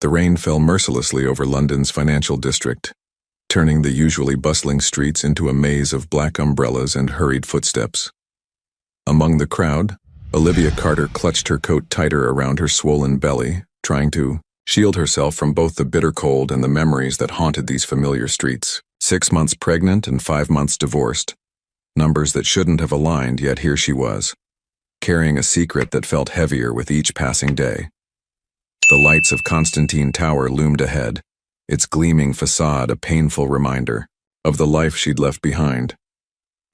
The rain fell mercilessly over London's financial district, turning the usually bustling streets into a maze of black umbrellas and hurried footsteps. Among the crowd, Olivia Carter clutched her coat tighter around her swollen belly, trying to shield herself from both the bitter cold and the memories that haunted these familiar streets. 6 months pregnant and 5 months divorced. Numbers that shouldn't have aligned, yet here she was, carrying a secret that felt heavier with each passing day. The lights of Constantine Tower loomed ahead, its gleaming facade a painful reminder of the life she'd left behind.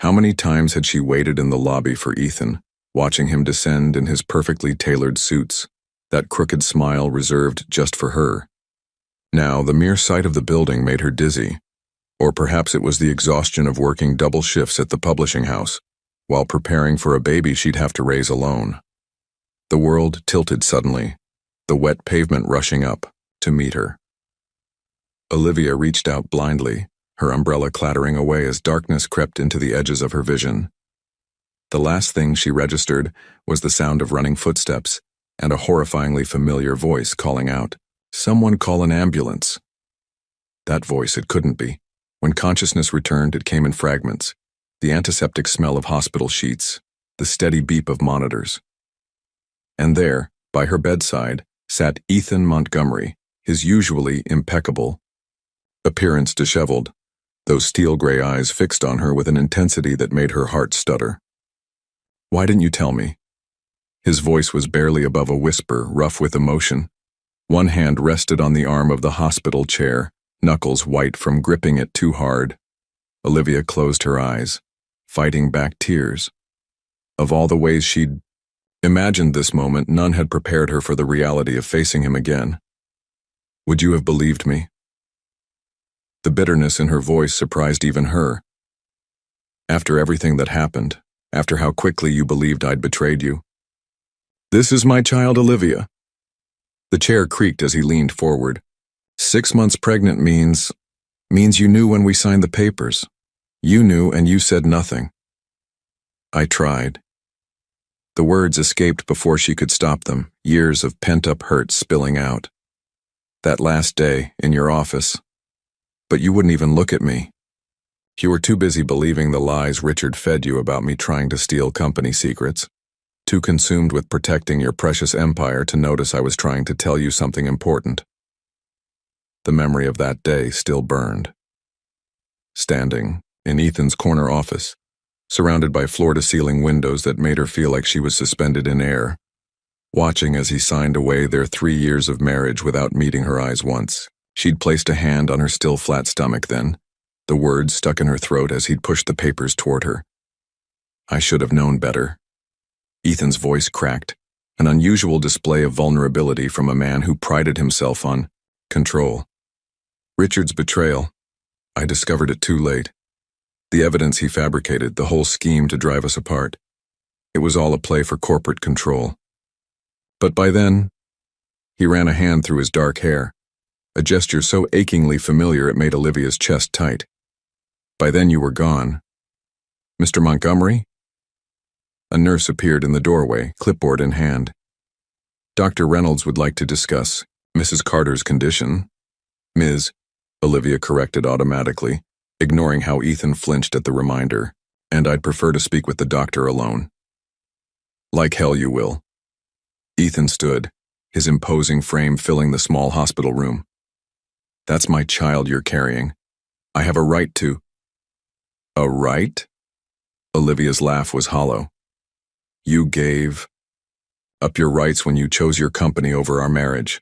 How many times had she waited in the lobby for Ethan, watching him descend in his perfectly tailored suits, that crooked smile reserved just for her. Now, the mere sight of the building made her dizzy, or perhaps it was the exhaustion of working double shifts at the publishing house, while preparing for a baby she'd have to raise alone. The world tilted suddenly, the wet pavement rushing up to meet her. Olivia reached out blindly, her umbrella clattering away as darkness crept into the edges of her vision. The last thing she registered was the sound of running footsteps and a horrifyingly familiar voice calling out, "Someone call an ambulance." That voice, it couldn't be. When consciousness returned, it came in fragments, the antiseptic smell of hospital sheets, the steady beep of monitors. And there, by her bedside, sat Ethan Montgomery, his usually impeccable appearance disheveled, those steel-gray eyes fixed on her with an intensity that made her heart stutter. "Why didn't you tell me?" His voice was barely above a whisper, rough with emotion. One hand rested on the arm of the hospital chair, knuckles white from gripping it too hard. Olivia closed her eyes, fighting back tears. Of all the ways she'd imagined this moment, none had prepared her for the reality of facing him again. "Would you have believed me?" The bitterness in her voice surprised even her. "After everything that happened, after how quickly you believed I'd betrayed you." "This is my child, Olivia." The chair creaked as he leaned forward. 6 months pregnant means you knew when we signed the papers. You knew and you said nothing." "I tried." The words escaped before she could stop them, years of pent-up hurt spilling out. "That last day, in your office. But you wouldn't even look at me. You were too busy believing the lies Richard fed you about me trying to steal company secrets. Too consumed with protecting your precious empire to notice I was trying to tell you something important." The memory of that day still burned. Standing in Ethan's corner office, surrounded by floor-to-ceiling windows that made her feel like she was suspended in air, watching as he signed away their 3 years of marriage without meeting her eyes once. She'd placed a hand on her still flat stomach then, the words stuck in her throat as he'd pushed the papers toward her. "I should have known better." Ethan's voice cracked, an unusual display of vulnerability from a man who prided himself on control. "Richard's betrayal. I discovered it too late. The evidence he fabricated, the whole scheme to drive us apart. It was all a play for corporate control. But by then," he ran a hand through his dark hair, a gesture so achingly familiar it made Olivia's chest tight. "By then you were gone." "Mr. Montgomery?" A nurse appeared in the doorway, clipboard in hand. "Dr. Reynolds would like to discuss Mrs. Carter's condition." "Ms." Olivia corrected automatically, ignoring how Ethan flinched at the reminder. "And I'd prefer to speak with the doctor alone." "Like hell you will." Ethan stood, his imposing frame filling the small hospital room. "That's my child you're carrying. I have a right to—" "A right?" Olivia's laugh was hollow. "You gave up your rights when you chose your company over our marriage,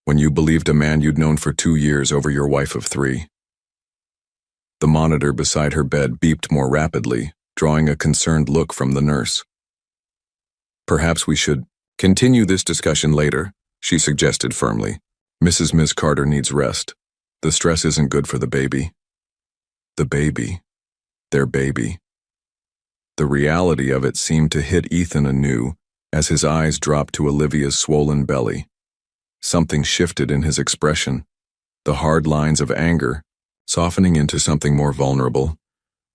when you believed a man you'd known for 2 years over your wife of 3. The monitor beside her bed beeped more rapidly, drawing a concerned look from the nurse. "Perhaps we should continue this discussion later," she suggested firmly. Miss Carter needs rest. The stress isn't good for the baby." The baby. Their baby. The reality of it seemed to hit Ethan anew as his eyes dropped to Olivia's swollen belly. Something shifted in his expression, the hard lines of anger softening into something more vulnerable,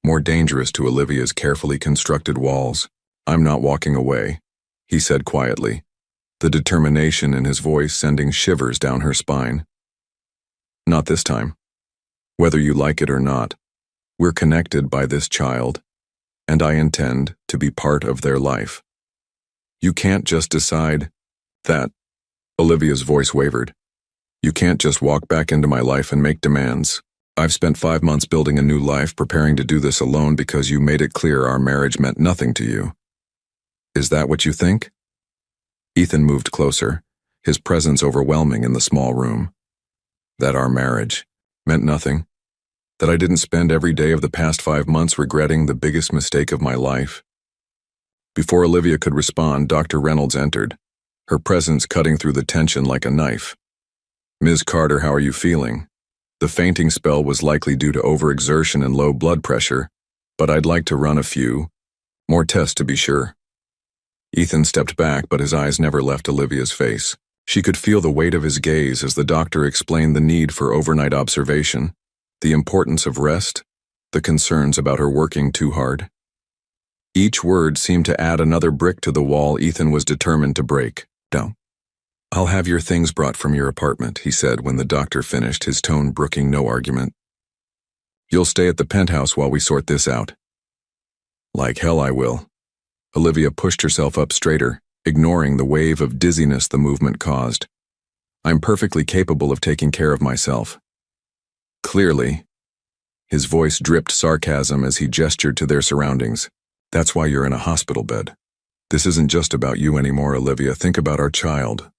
more dangerous to Olivia's carefully constructed walls. "I'm not walking away," he said quietly. the determination in his voice sending shivers down her spine. Not this time. Whether you like it or not, we're connected by this child, and I intend to be part of their life. You can't just decide that. Olivia's voice wavered. You can't just walk back into my life and make demands. I've spent 5 months building a new life, preparing to do this alone because you made it clear our marriage meant nothing to you. Is that what you think? Ethan moved closer, his presence overwhelming in the small room. That our marriage meant nothing? That I didn't spend every day of the past 5 months regretting the biggest mistake of my life? Before Olivia could respond, Dr. Reynolds entered, her presence cutting through the tension like a knife. Ms. Carter, how are you feeling? The fainting spell was likely due to overexertion and low blood pressure, but I'd like to run a few more tests to be sure. Ethan stepped back, but his eyes never left Olivia's face. She could feel the weight of his gaze as the doctor explained the need for overnight observation, the importance of rest, the concerns about her working too hard. Each word seemed to add another brick to the wall Ethan was determined to break. Down. I'll have your things brought from your apartment, he said when the doctor finished, his tone brooking no argument. You'll stay at the penthouse while we sort this out. Like hell I will. Olivia pushed herself up straighter, ignoring the wave of dizziness the movement caused. I'm perfectly capable of taking care of myself. Clearly. His voice dripped sarcasm as he gestured to their surroundings. That's why you're in a hospital bed. This isn't just about you anymore, Olivia. Think about our child.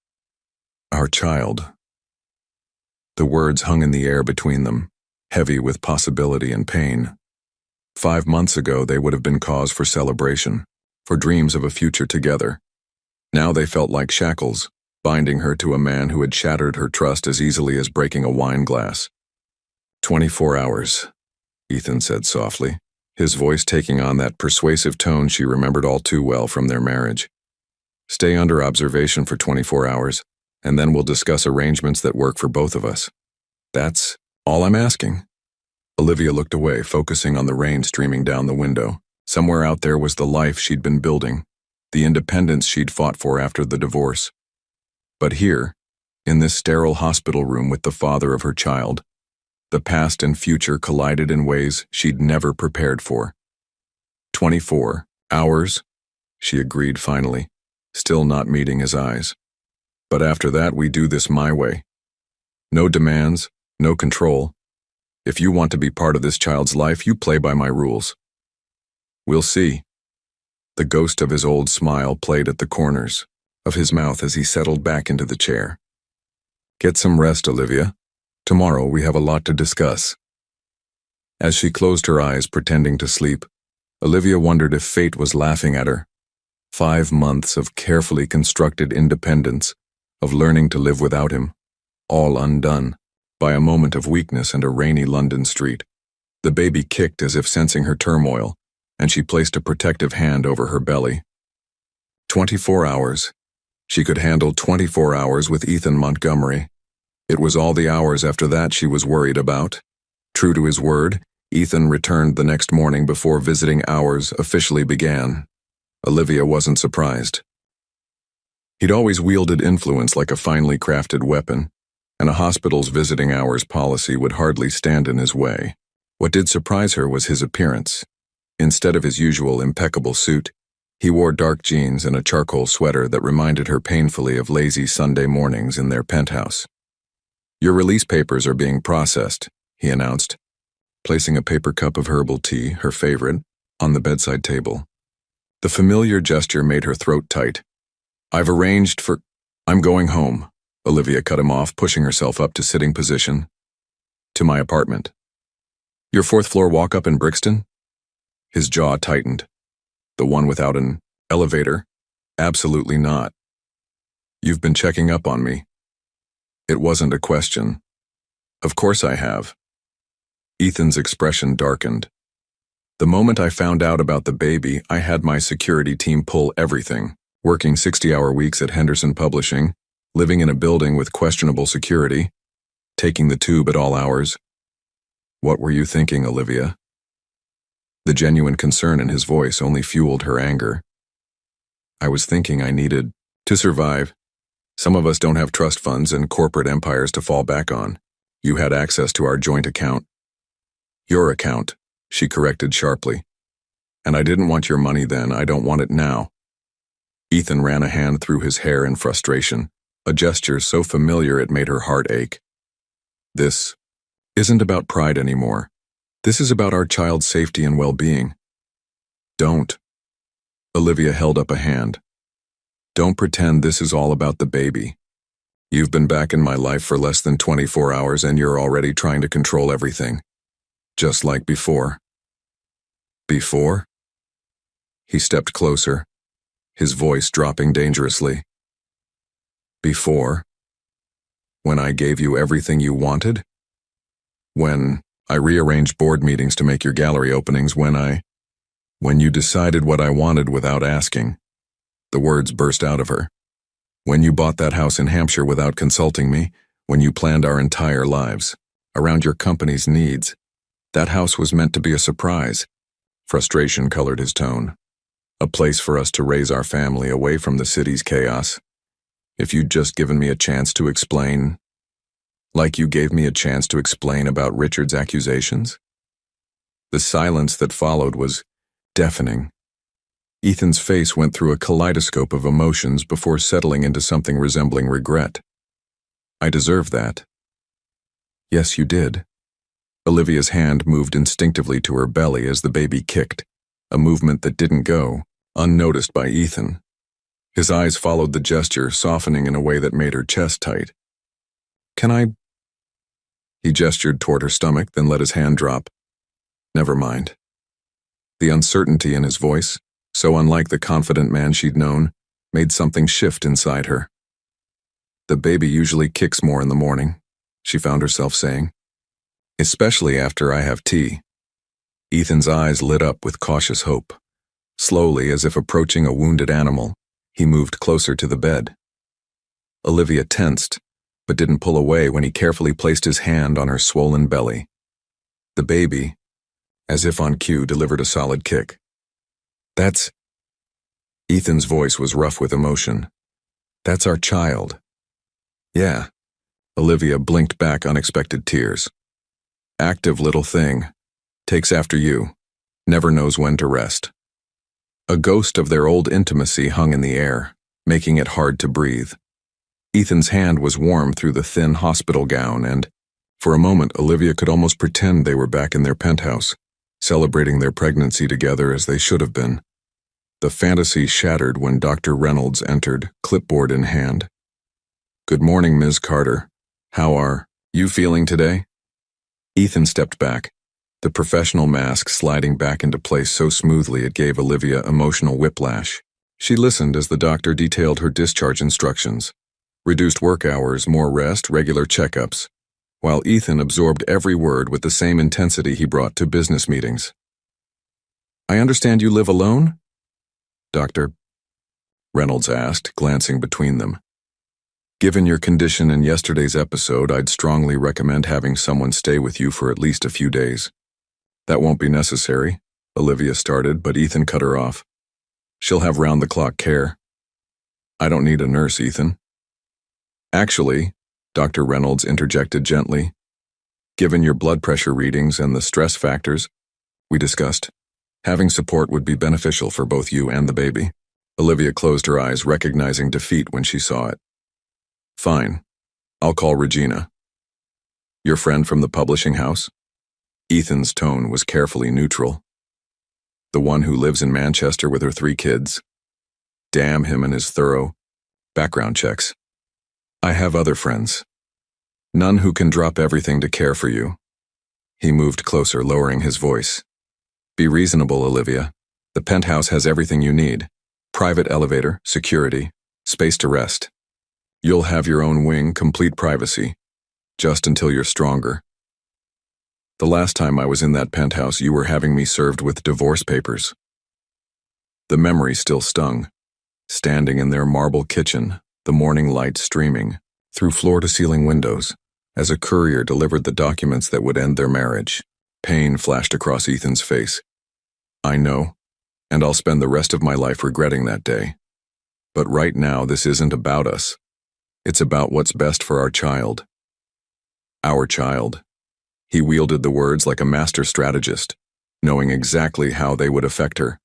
Our child. The words hung in the air between them, heavy with possibility and pain. 5 months ago, they would have been cause for celebration, for dreams of a future together. Now they felt like shackles, binding her to a man who had shattered her trust as easily as breaking a wine glass. 24 hours, Ethan said softly, his voice taking on that persuasive tone she remembered all too well from their marriage. Stay under observation for 24 hours, and then we'll discuss arrangements that work for both of us. That's all I'm asking. Olivia looked away, focusing on the rain streaming down the window. Somewhere out there was the life she'd been building, the independence she'd fought for after the divorce. But here, in this sterile hospital room with the father of her child, the past and future collided in ways she'd never prepared for. 24 hours, she agreed finally, still not meeting his eyes. But after that, we do this my way. No demands, no control. If you want to be part of this child's life, you play by my rules. We'll see. The ghost of his old smile played at the corners of his mouth as he settled back into the chair. Get some rest, Olivia. Tomorrow we have a lot to discuss. As she closed her eyes, pretending to sleep, Olivia wondered if fate was laughing at her. 5 months of carefully constructed independence, of learning to live without him, all undone by a moment of weakness and a rainy London street. The baby kicked as if sensing her turmoil, and she placed a protective hand over her belly. 24 hours. She could handle 24 hours with Ethan Montgomery. It was all the hours after that she was worried about. True to his word, Ethan returned the next morning before visiting hours officially began. Olivia wasn't surprised. He'd always wielded influence like a finely crafted weapon, and a hospital's visiting hours policy would hardly stand in his way. What did surprise her was his appearance. Instead of his usual impeccable suit, he wore dark jeans and a charcoal sweater that reminded her painfully of lazy Sunday mornings in their penthouse. Your release papers are being processed, he announced, placing a paper cup of herbal tea, her favorite, on the bedside table. The familiar gesture made her throat tight. I've arranged for... I'm going home, Olivia cut him off, pushing herself up to sitting position. To my apartment. Your 4th floor walk-up in Brixton? His jaw tightened. The one without an elevator? Absolutely not. You've been checking up on me. It wasn't a question. Of course I have. Ethan's expression darkened. The moment I found out about the baby, I had my security team pull everything, working 60-hour weeks at Henderson Publishing, living in a building with questionable security, taking the tube at all hours. What were you thinking, Olivia? The genuine concern in his voice only fueled her anger. I was thinking I needed to survive. Some of us don't have trust funds and corporate empires to fall back on. You had access to our joint account. Your account, she corrected sharply. And I didn't want your money then, I don't want it now. Ethan ran a hand through his hair in frustration, a gesture so familiar it made her heart ache. This isn't about pride anymore. This is about our child's safety and well-being. Don't. Olivia held up a hand. Don't pretend this is all about the baby. You've been back in my life for less than 24 hours and you're already trying to control everything. Just like before. Before? He stepped closer, his voice dropping dangerously. Before? When I gave you everything you wanted? When I rearranged board meetings to make your gallery openings, when you decided what I wanted without asking. The words burst out of her. When you bought that house in Hampshire without consulting me, when you planned our entire lives around your company's needs. That house was meant to be a surprise. Frustration colored his tone. A place for us to raise our family away from the city's chaos. If you'd just given me a chance to explain, like you gave me a chance to explain about Richard's accusations. The silence that followed was deafening. Ethan's face went through a kaleidoscope of emotions before settling into something resembling regret. I deserve that. Yes, you did. Olivia's hand moved instinctively to her belly as the baby kicked, a movement that didn't go unnoticed by Ethan. His eyes followed the gesture, softening in a way that made her chest tight. Can I? He gestured toward her stomach, then let his hand drop. Never mind. The uncertainty in his voice, so unlike the confident man she'd known, made something shift inside her. The baby usually kicks more in the morning, she found herself saying. Especially after I have tea. Ethan's eyes lit up with cautious hope. Slowly, as if approaching a wounded animal, he moved closer to the bed. Olivia tensed, but didn't pull away when he carefully placed his hand on her swollen belly. The baby, as if on cue, delivered a solid kick. That's... Ethan's voice was rough with emotion. That's our child. Yeah. Olivia blinked back unexpected tears. Active little thing. Takes after you. Never knows when to rest. A ghost of their old intimacy hung in the air, making it hard to breathe. Ethan's hand was warm through the thin hospital gown and, for a moment, Olivia could almost pretend they were back in their penthouse, celebrating their pregnancy together as they should have been. The fantasy shattered when Dr. Reynolds entered, clipboard in hand. Good morning, Ms. Carter. How are you feeling today? Ethan stepped back, the professional mask sliding back into place so smoothly it gave Olivia emotional whiplash. She listened as the doctor detailed her discharge instructions. Reduced work hours, more rest, regular checkups, while Ethan absorbed every word with the same intensity he brought to business meetings. I understand you live alone? Doctor, Reynolds asked, glancing between them. Given your condition in yesterday's episode, I'd strongly recommend having someone stay with you for at least a few days. That won't be necessary, Olivia started, but Ethan cut her off. She'll have round-the-clock care. I don't need a nurse, Ethan. Actually, Dr. Reynolds interjected gently, given your blood pressure readings and the stress factors we discussed, having support would be beneficial for both you and the baby. Olivia closed her eyes, recognizing defeat when she saw it. Fine. I'll call Regina. Your friend from the publishing house? Ethan's tone was carefully neutral. The one who lives in Manchester with her 3 kids. Damn him and his thorough background checks. I have other friends. None who can drop everything to care for you. He moved closer, lowering his voice. Be reasonable, Olivia. The penthouse has everything you need. Private elevator, security, space to rest. You'll have your own wing, complete privacy. Just until you're stronger. The last time I was in that penthouse, you were having me served with divorce papers. The memory still stung. Standing in their marble kitchen, the morning light streaming through floor-to-ceiling windows, as a courier delivered the documents that would end their marriage. Pain flashed across Ethan's face. I know, and I'll spend the rest of my life regretting that day. But right now, this isn't about us. It's about what's best for our child. Our child. He wielded the words like a master strategist, knowing exactly how they would affect her.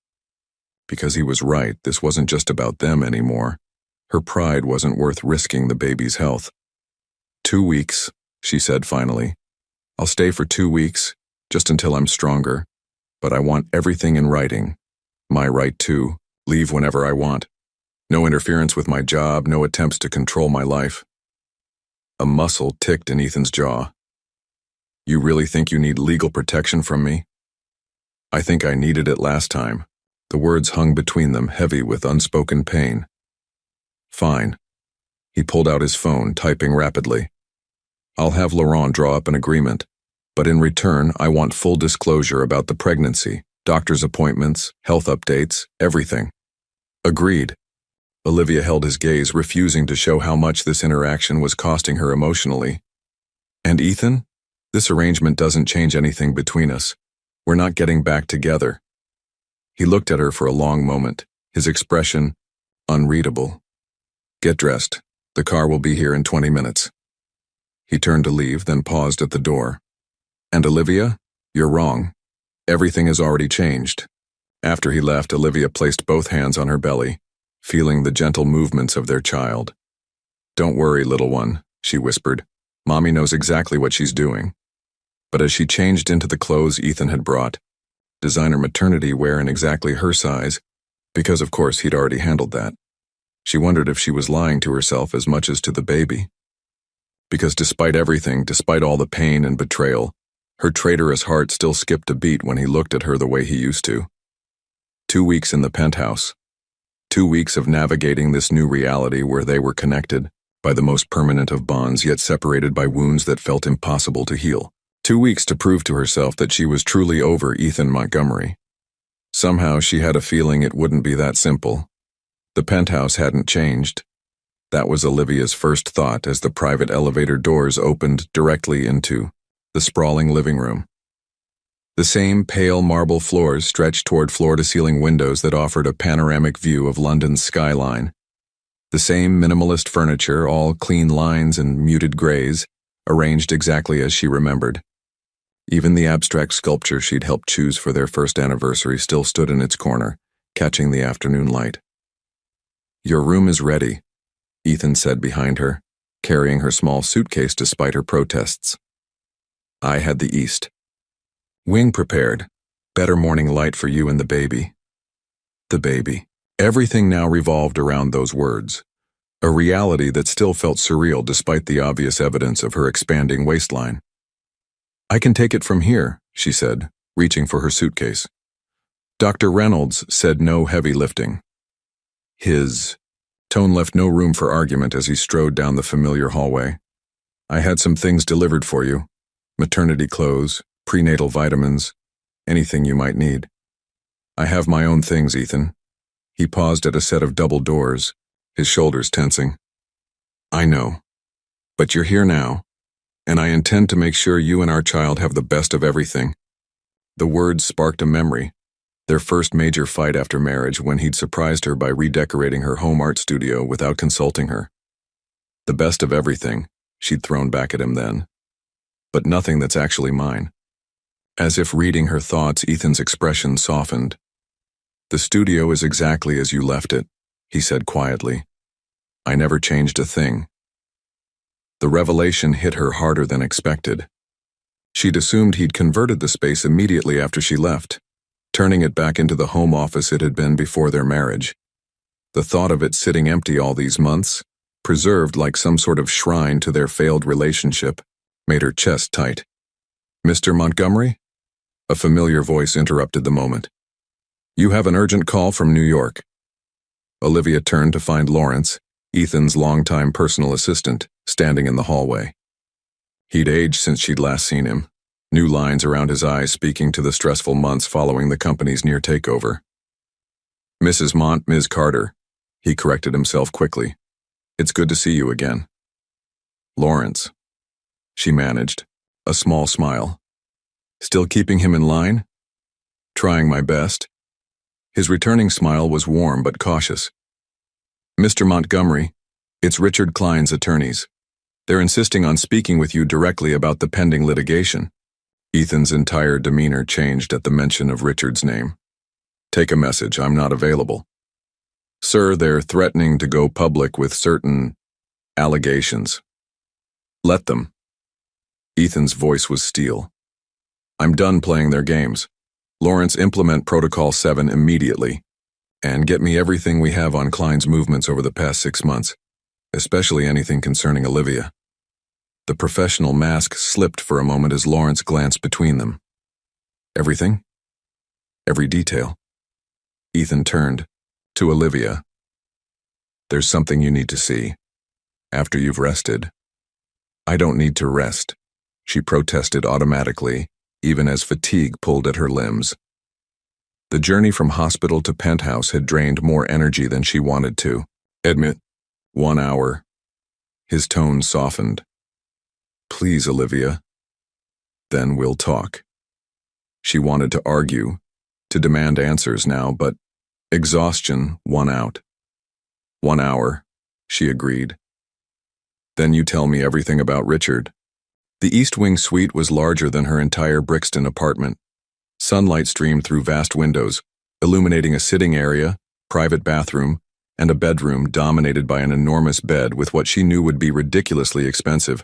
Because he was right, this wasn't just about them anymore. Her pride wasn't worth risking the baby's health. 2 weeks, she said finally. I'll stay for 2 weeks, just until I'm stronger. But I want everything in writing. My right to leave whenever I want. No interference with my job, no attempts to control my life. A muscle ticked in Ethan's jaw. You really think you need legal protection from me? I think I needed it last time. The words hung between them, heavy with unspoken pain. Fine. He pulled out his phone, typing rapidly. I'll have Laurent draw up an agreement, but in return, I want full disclosure about the pregnancy, doctor's appointments, health updates, everything. Agreed. Olivia held his gaze, refusing to show how much this interaction was costing her emotionally. And Ethan? This arrangement doesn't change anything between us. We're not getting back together. He looked at her for a long moment, his expression unreadable. Get dressed. The car will be here in 20 minutes. He turned to leave, then paused at the door. And Olivia, you're wrong. Everything has already changed. After he left, Olivia placed both hands on her belly, feeling the gentle movements of their child. Don't worry, little one, she whispered. Mommy knows exactly what she's doing. But as she changed into the clothes Ethan had brought, designer maternity wear in exactly her size, because of course he'd already handled that, she wondered if she was lying to herself as much as to the baby. Because despite everything, despite all the pain and betrayal, her traitorous heart still skipped a beat when he looked at her the way he used to. 2 weeks in the penthouse. 2 weeks of navigating this new reality where they were connected by the most permanent of bonds, yet separated by wounds that felt impossible to heal. 2 weeks to prove to herself that she was truly over Ethan Montgomery. Somehow she had a feeling it wouldn't be that simple. The penthouse hadn't changed. That was Olivia's first thought as the private elevator doors opened directly into the sprawling living room. The same pale marble floors stretched toward floor-to-ceiling windows that offered a panoramic view of London's skyline. The same minimalist furniture, all clean lines and muted grays, arranged exactly as she remembered. Even the abstract sculpture she'd helped choose for their first anniversary still stood in its corner, catching the afternoon light. Your room is ready, Ethan said behind her, carrying her small suitcase despite her protests. I had the east. Wing prepared. Better morning light for you and the baby. The baby. Everything now revolved around those words. A reality that still felt surreal despite the obvious evidence of her expanding waistline. I can take it from here, she said, reaching for her suitcase. Dr. Reynolds said no heavy lifting. His tone left no room for argument as he strode down the familiar hallway. I had some things delivered for you. Maternity clothes, prenatal vitamins, anything you might need. I have my own things, Ethan. He paused at a set of double doors, his shoulders tensing. I know. But you're here now, and I intend to make sure you and our child have the best of everything. The words sparked a memory, their first major fight after marriage when he'd surprised her by redecorating her home art studio without consulting her. The best of everything, she'd thrown back at him then. But nothing that's actually mine. As if reading her thoughts, Ethan's expression softened. The studio is exactly as you left it, he said quietly. I never changed a thing. The revelation hit her harder than expected. She'd assumed he'd converted the space immediately after she left, turning it back into the home office it had been before their marriage. The thought of it sitting empty all these months, preserved like some sort of shrine to their failed relationship, made her chest tight. Mr. Montgomery? A familiar voice interrupted the moment. You have an urgent call from New York. Olivia turned to find Lawrence, Ethan's longtime personal assistant, standing in the hallway. He'd aged since she'd last seen him, new lines around his eyes speaking to the stressful months following the company's near takeover. Ms. Carter, he corrected himself quickly. It's good to see you again. Lawrence. She managed, a small smile. Still keeping him in line? Trying my best. His returning smile was warm but cautious. Mr. Montgomery, It's Richard Klein's attorneys. They're insisting on speaking with you directly about the pending litigation. Ethan's entire demeanor changed at the mention of Richard's name. Take a message, I'm not available. Sir, they're threatening to go public with certain allegations. Let them. Ethan's voice was steel. I'm done playing their games. Lawrence, implement Protocol 7 immediately. And get me everything we have on Klein's movements over the past 6 months, especially anything concerning Olivia. The professional mask slipped for a moment as Lawrence glanced between them. Everything? Every detail. Ethan turned to Olivia. There's something you need to see. After you've rested. I don't need to rest, she protested automatically, even as fatigue pulled at her limbs. The journey from hospital to penthouse had drained more energy than she wanted to. Admit, 1 hour. His tone softened. Please, Olivia. Then we'll talk. She wanted to argue, to demand answers now, but exhaustion won out. 1 hour, she agreed. Then you tell me everything about Richard. The East Wing suite was larger than her entire Brixton apartment. Sunlight streamed through vast windows, illuminating a sitting area, private bathroom, and a bedroom dominated by an enormous bed with what she knew would be ridiculously expensive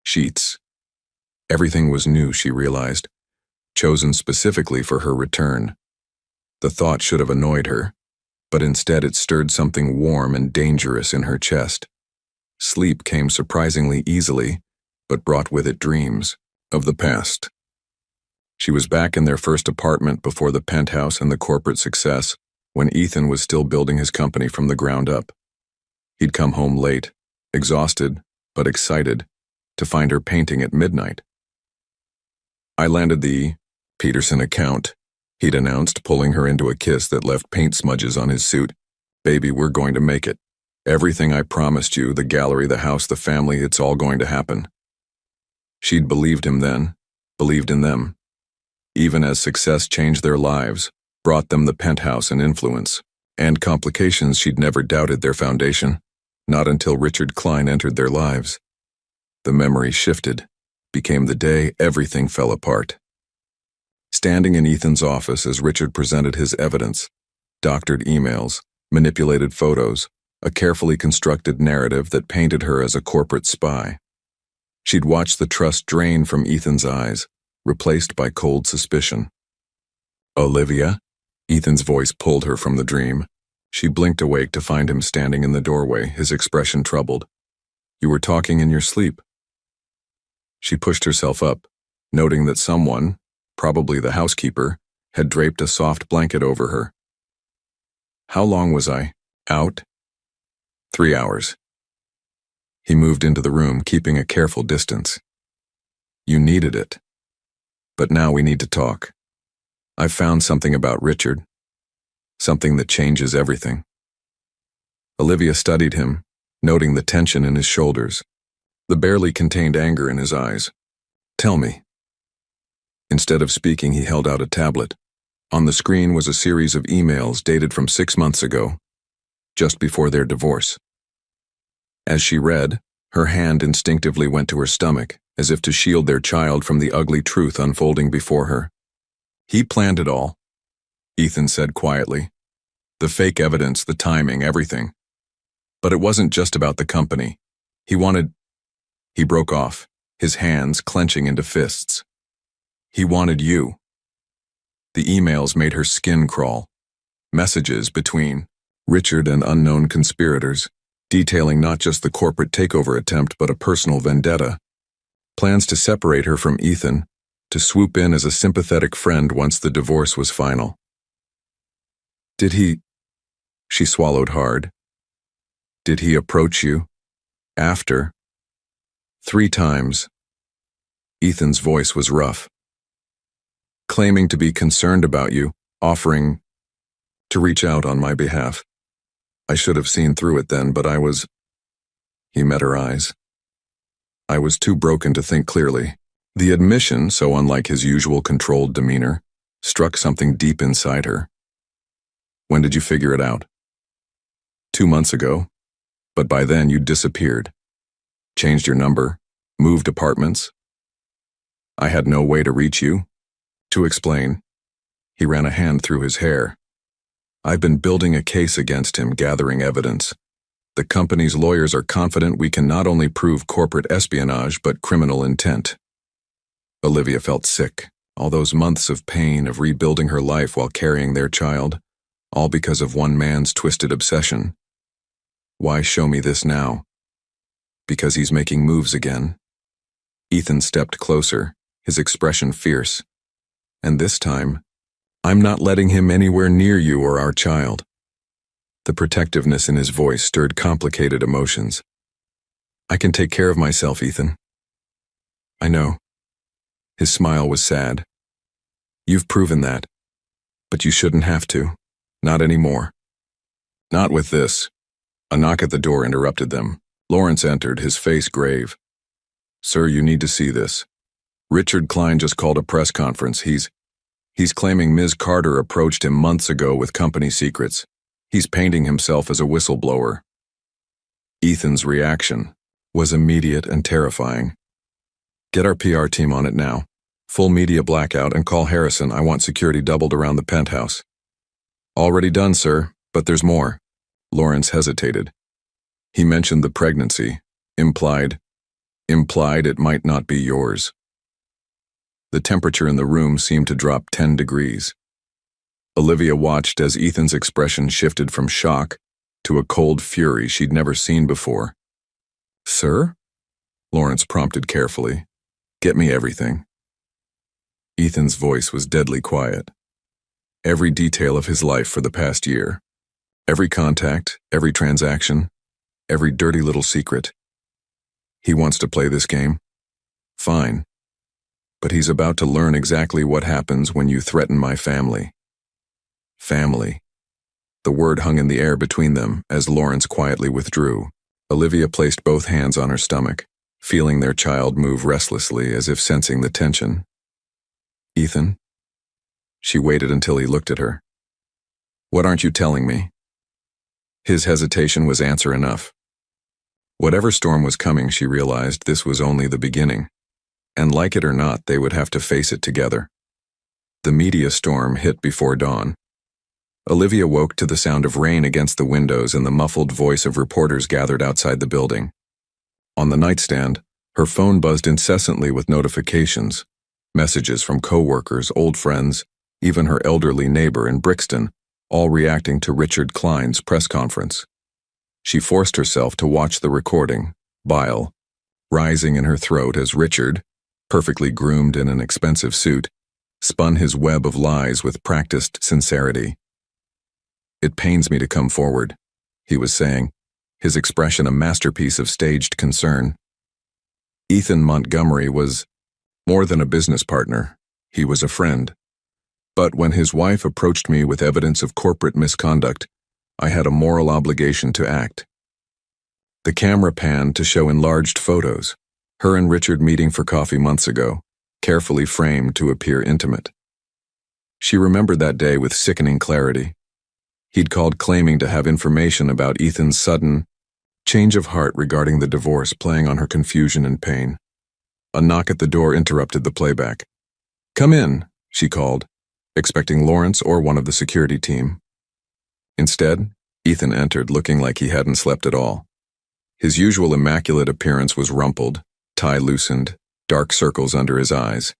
sheets. Everything was new, she realized, chosen specifically for her return. The thought should have annoyed her, but instead it stirred something warm and dangerous in her chest. Sleep came surprisingly easily, but brought with it dreams of the past. She was back in their first apartment before the penthouse and the corporate success, when Ethan was still building his company from the ground up. He'd come home late, exhausted, but excited, to find her painting at midnight. I landed the Peterson account, he'd announced, pulling her into a kiss that left paint smudges on his suit. Baby, we're going to make it. Everything I promised you, the gallery, the house, the family, it's all going to happen. She'd believed him then, believed in them. Even as success changed their lives, brought them the penthouse and influence, and complications, she'd never doubted their foundation, not until Richard Klein entered their lives. The memory shifted, became the day everything fell apart. Standing in Ethan's office as Richard presented his evidence, doctored emails, manipulated photos, a carefully constructed narrative that painted her as a corporate spy. She'd watched the trust drain from Ethan's eyes, replaced by cold suspicion. Olivia? Ethan's voice pulled her from the dream. She blinked awake to find him standing in the doorway, his expression troubled. You were talking in your sleep. She pushed herself up, noting that someone, probably the housekeeper, had draped a soft blanket over her. How long was I out? 3 hours. He moved into the room, keeping a careful distance. You needed it. But now we need to talk. I've found something about Richard. Something that changes everything. Olivia studied him, noting the tension in his shoulders, the barely contained anger in his eyes. Tell me. Instead of speaking, he held out a tablet. On the screen was a series of emails dated from 6 months ago, just before their divorce. As she read, her hand instinctively went to her stomach, as if to shield their child from the ugly truth unfolding before her. He planned it all, Ethan said quietly. The fake evidence, the timing, everything. But it wasn't just about the company. He broke off, his hands clenching into fists. He wanted you. The emails made her skin crawl. Messages between Richard and unknown conspirators, detailing not just the corporate takeover attempt but a personal vendetta. Plans to separate her from Ethan, to swoop in as a sympathetic friend once the divorce was final. Did he? She swallowed hard. Did he approach you? After? 3 times. Ethan's voice was rough. Claiming to be concerned about you, offering to reach out on my behalf. I should have seen through it then, but He met her eyes. I was too broken to think clearly. The admission, so unlike his usual controlled demeanor, struck something deep inside her. When did you figure it out? 2 months ago. but by then you'd disappeared. Changed your number, moved apartments. I had no way to reach you. To explain, he ran a hand through his hair. I've been building a case against him, gathering evidence. The company's lawyers are confident we can not only prove corporate espionage, but criminal intent. Olivia felt sick. All those months of pain of rebuilding her life while carrying their child, all because of one man's twisted obsession. Why show me this now? Because he's making moves again. Ethan stepped closer, his expression fierce. And this time, I'm not letting him anywhere near you or our child. The protectiveness in his voice stirred complicated emotions. I can take care of myself, Ethan. I know. His smile was sad. You've proven that. But you shouldn't have to. Not anymore. Not with this. A knock at the door interrupted them. Lawrence entered, his face grave. Sir, you need to see this. Richard Klein just called a press conference. He's claiming Ms. Carter approached him months ago with company secrets. He's painting himself as a whistleblower. Ethan's reaction was immediate and terrifying. Get our PR team on it now. Full media blackout and call Harrison. I want security doubled around the penthouse. Already done, sir, but there's more. Lawrence hesitated. He mentioned the pregnancy, implied it might not be yours. The temperature in the room seemed to drop 10 degrees. Olivia watched as Ethan's expression shifted from shock to a cold fury she'd never seen before. Sir? Lawrence prompted carefully. Get me everything. Ethan's voice was deadly quiet. Every detail of his life for the past year. Every contact, every transaction, every dirty little secret. He wants to play this game? Fine. But he's about to learn exactly what happens when you threaten my family. Family. The word hung in the air between them as Lawrence quietly withdrew. Olivia placed both hands on her stomach, feeling their child move restlessly as if sensing the tension. Ethan? She waited until he looked at her. What aren't you telling me? His hesitation was answer enough. Whatever storm was coming, she realized this was only the beginning. And like it or not, they would have to face it together. The media storm hit before dawn. Olivia woke to the sound of rain against the windows and the muffled voice of reporters gathered outside the building. On the nightstand, her phone buzzed incessantly with notifications, messages from coworkers, old friends, even her elderly neighbor in Brixton, all reacting to Richard Klein's press conference. She forced herself to watch the recording, bile rising in her throat as Richard, perfectly groomed in an expensive suit, spun his web of lies with practiced sincerity. It pains me to come forward, he was saying, his expression a masterpiece of staged concern. Ethan Montgomery was more than a business partner, he was a friend. But when his wife approached me with evidence of corporate misconduct, I had a moral obligation to act. The camera panned to show enlarged photos, her and Richard meeting for coffee months ago, carefully framed to appear intimate. She remembered that day with sickening clarity. He'd called claiming to have information about Ethan's sudden change of heart regarding the divorce, playing on her confusion and pain. A knock at the door interrupted the playback. Come in, she called, expecting Lawrence or one of the security team. Instead, Ethan entered looking like he hadn't slept at all. His usual immaculate appearance was rumpled, tie loosened, dark circles under his eyes.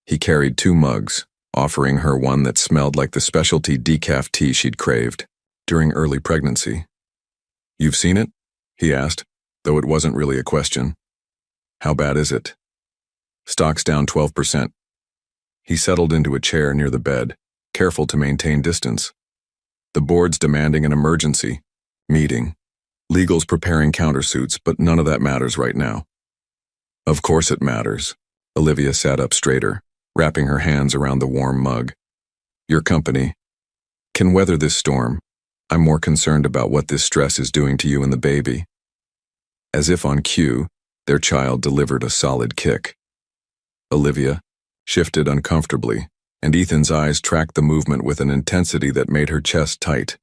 He carried 2 mugs, offering her one that smelled like the specialty decaf tea she'd craved during early pregnancy. You've seen it? He asked, though it wasn't really a question. How bad is it? Stock's down 12%. He settled into a chair near the bed, careful to maintain distance. The board's demanding an emergency meeting. Legal's preparing countersuits, but none of that matters right now. Of course it matters. Olivia sat up straighter, wrapping her hands around the warm mug. Your company can weather this storm. I'm more concerned about what this stress is doing to you and the baby. As if on cue, their child delivered a solid kick. Olivia shifted uncomfortably, and Ethan's eyes tracked the movement with an intensity that made her chest tight.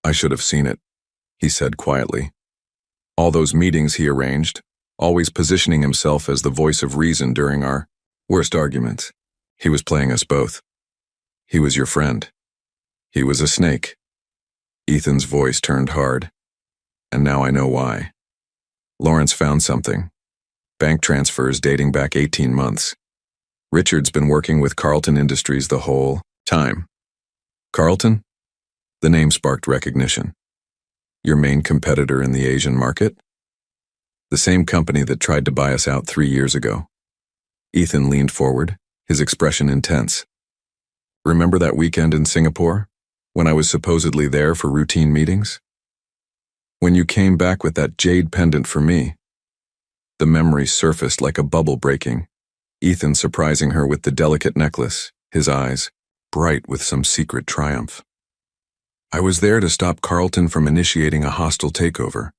I should have seen it, he said quietly. All those meetings he arranged, always positioning himself as the voice of reason during our worst arguments. He was playing us both. He was your friend. He was a snake. Ethan's voice turned hard. And now I know why. Lawrence found something. Bank transfers dating back 18 months. Richard's been working with Carlton Industries the whole time. Carlton? The name sparked recognition. Your main competitor in the Asian market? The same company that tried to buy us out 3 years ago. Ethan leaned forward, his expression intense. Remember that weekend in Singapore, when I was supposedly there for routine meetings? When you came back with that jade pendant for me? The memory surfaced like a bubble breaking, Ethan surprising her with the delicate necklace, his eyes bright with some secret triumph. I was there to stop Carlton from initiating a hostile takeover.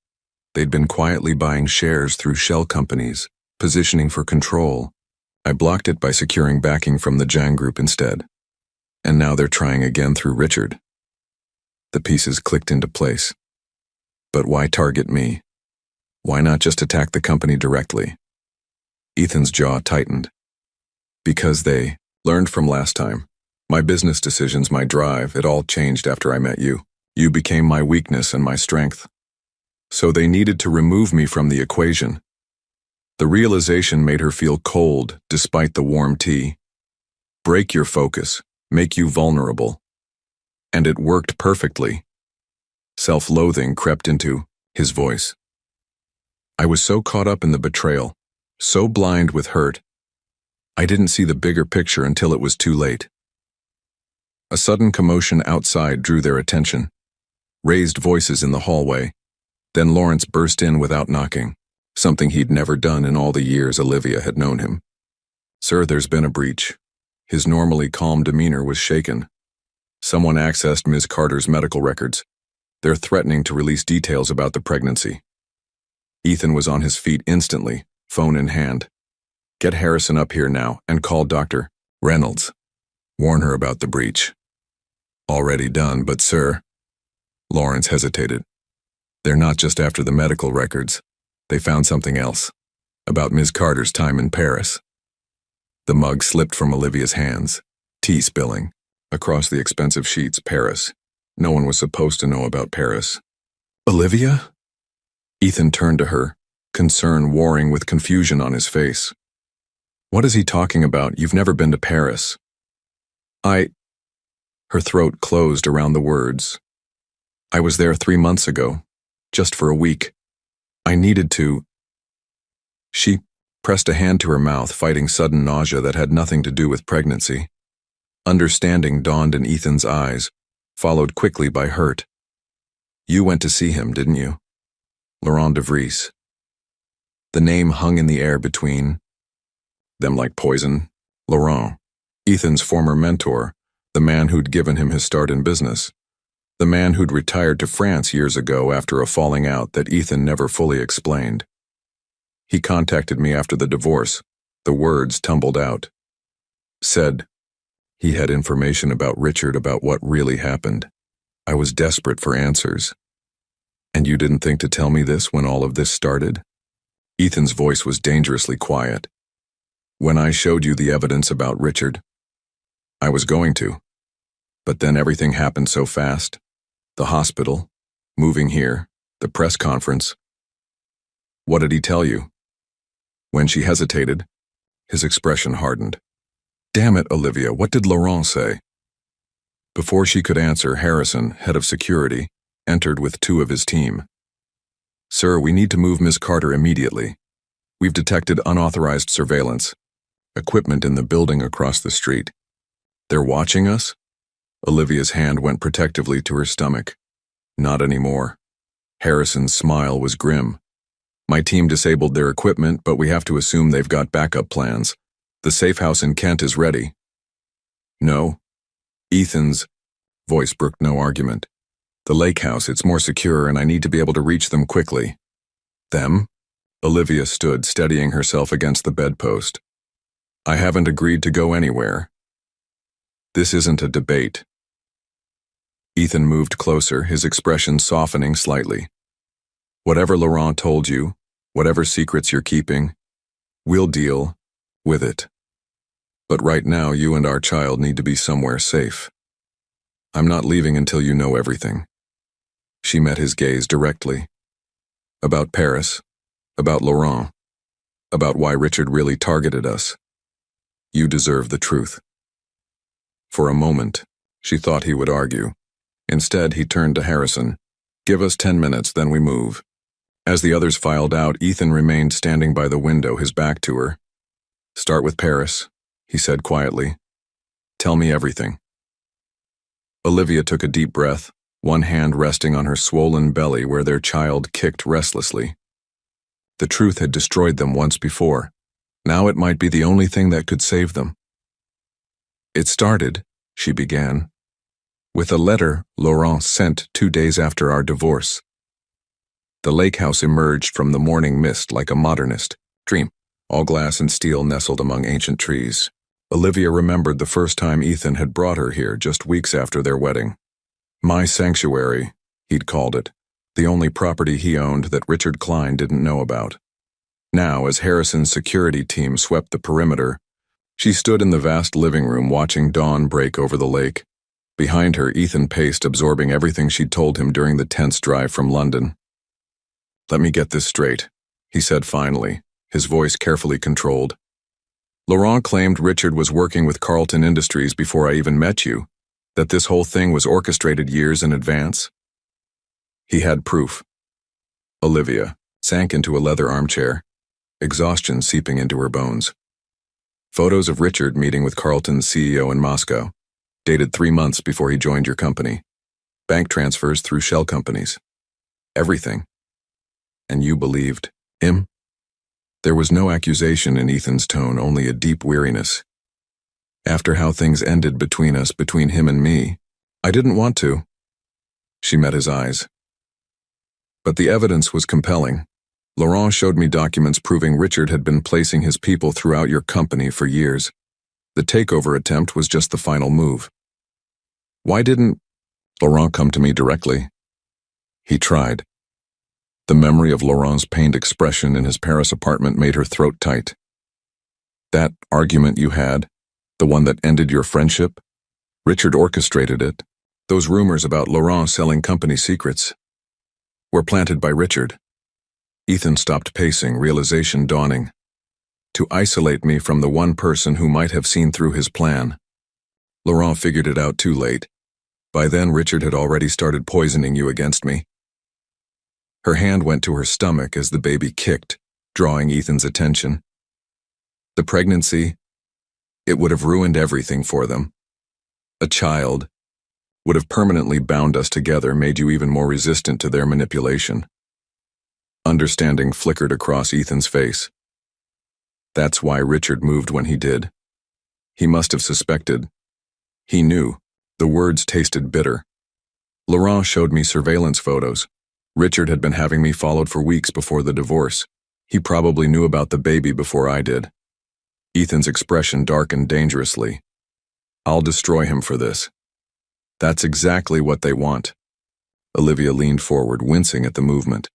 They'd been quietly buying shares through shell companies, positioning for control. I blocked it by securing backing from the Jang Group instead. And now they're trying again through Richard. The pieces clicked into place. But why target me? Why not just attack the company directly? Ethan's jaw tightened. Because they learned from last time. My business decisions, my drive, it all changed after I met you. You became my weakness and my strength. So they needed to remove me from the equation. The realization made her feel cold despite the warm tea. Break your focus, make you vulnerable. And it worked perfectly. Self-loathing crept into his voice. I was so caught up in the betrayal, so blind with hurt. I didn't see the bigger picture until it was too late. A sudden commotion outside drew their attention. Raised voices in the hallway. Then Lawrence burst in without knocking, something he'd never done in all the years Olivia had known him. Sir, there's been a breach. His normally calm demeanor was shaken. Someone accessed Ms. Carter's medical records. They're threatening to release details about the pregnancy. Ethan was on his feet instantly, phone in hand. Get Harrison up here now and call Dr. Reynolds. Warn her about the breach. Already done, but sir. Lawrence hesitated. They're not just after the medical records. They found something else. About Ms. Carter's time in Paris. The mug slipped from Olivia's hands, tea spilling. Across the expensive sheets, Paris. No one was supposed to know about Paris. Olivia? Ethan turned to her, concern warring with confusion on his face. What is he talking about? You've never been to Paris. Her throat closed around the words. I was there 3 months ago, just for a week. I needed to. She pressed a hand to her mouth, fighting sudden nausea that had nothing to do with pregnancy. Understanding dawned in Ethan's eyes, followed quickly by hurt. You went to see him, didn't you? Laurent de Vries. The name hung in the air between them like poison. Laurent, Ethan's former mentor, the man who'd given him his start in business. The man who'd retired to France years ago after a falling out that Ethan never fully explained. He contacted me after the divorce. The words tumbled out. Said he had information about Richard, about what really happened. I was desperate for answers. And you didn't think to tell me this when all of this started? Ethan's voice was dangerously quiet. When I showed you the evidence about Richard, I was going to. But then everything happened so fast. The hospital, moving here, the press conference. What did he tell you? When she hesitated, his expression hardened. Damn it, Olivia, what did Laurent say? Before she could answer, Harrison, head of security, entered with 2 of his team. Sir, we need to move Ms. Carter immediately. We've detected unauthorized surveillance. Equipment in the building across the street. They're watching us? Olivia's hand went protectively to her stomach. Not anymore. Harrison's smile was grim. My team disabled their equipment, but we have to assume they've got backup plans. The safe house in Kent is ready. No. Ethan's voice brooked no argument. The lake house, it's more secure and I need to be able to reach them quickly. Them? Olivia stood, steadying herself against the bedpost. I haven't agreed to go anywhere. This isn't a debate. Ethan moved closer, his expression softening slightly. Whatever Laurent told you, whatever secrets you're keeping, we'll deal with it. But right now, you and our child need to be somewhere safe. I'm not leaving until you know everything." She met his gaze directly. "About Paris, about Laurent, about why Richard really targeted us. You deserve the truth." For a moment, she thought he would argue. Instead, he turned to Harrison. "Give us 10 minutes, then we move." As the others filed out, Ethan remained standing by the window, his back to her. "Start with Paris," he said quietly. "Tell me everything." Olivia took a deep breath, one hand resting on her swollen belly where their child kicked restlessly. The truth had destroyed them once before. Now it might be the only thing that could save them. "It started," she began, "with a letter Laurent sent 2 days after our divorce. The lake house emerged from the morning mist like a modernist dream, all glass and steel nestled among ancient trees. Olivia remembered the first time Ethan had brought her here just weeks after their wedding. My sanctuary, he'd called it, the only property he owned that Richard Klein didn't know about. Now, as Harrison's security team swept the perimeter, she stood in the vast living room watching dawn break over the lake. Behind her, Ethan paced, absorbing everything she'd told him during the tense drive from London. "Let me get this straight," he said finally, his voice carefully controlled. "Laurent claimed Richard was working with Carlton Industries before I even met you, that this whole thing was orchestrated years in advance?" He had proof. Olivia sank into a leather armchair, exhaustion seeping into her bones. Photos of Richard meeting with Carlton's CEO in Moscow, dated 3 months before he joined your company. Bank transfers through shell companies. Everything. And you believed him? There was no accusation in Ethan's tone, only a deep weariness. "After how things ended between us, between him and me, I didn't want to." She met his eyes. "But the evidence was compelling. Laurent showed me documents proving Richard had been placing his people throughout your company for years. The takeover attempt was just the final move. Why didn't Laurent come to me directly?" He tried. The memory of Laurent's pained expression in his Paris apartment made her throat tight. "That argument you had, the one that ended your friendship, Richard orchestrated it. Those rumors about Laurent selling company secrets were planted by Richard." Ethan stopped pacing, realization dawning. "To isolate me from the one person who might have seen through his plan. Laurent figured it out too late. By then, Richard had already started poisoning you against me." Her hand went to her stomach as the baby kicked, drawing Ethan's attention. "The pregnancy, it would have ruined everything for them. A child would have permanently bound us together, made you even more resistant to their manipulation." Understanding flickered across Ethan's face. That's why Richard moved when he did. He must have suspected. He knew. The words tasted bitter. "Laurent showed me surveillance photos. Richard had been having me followed for weeks before the divorce. He probably knew about the baby before I did." Ethan's expression darkened dangerously. "I'll destroy him for this." "That's exactly what they want." Olivia leaned forward, wincing at the movement.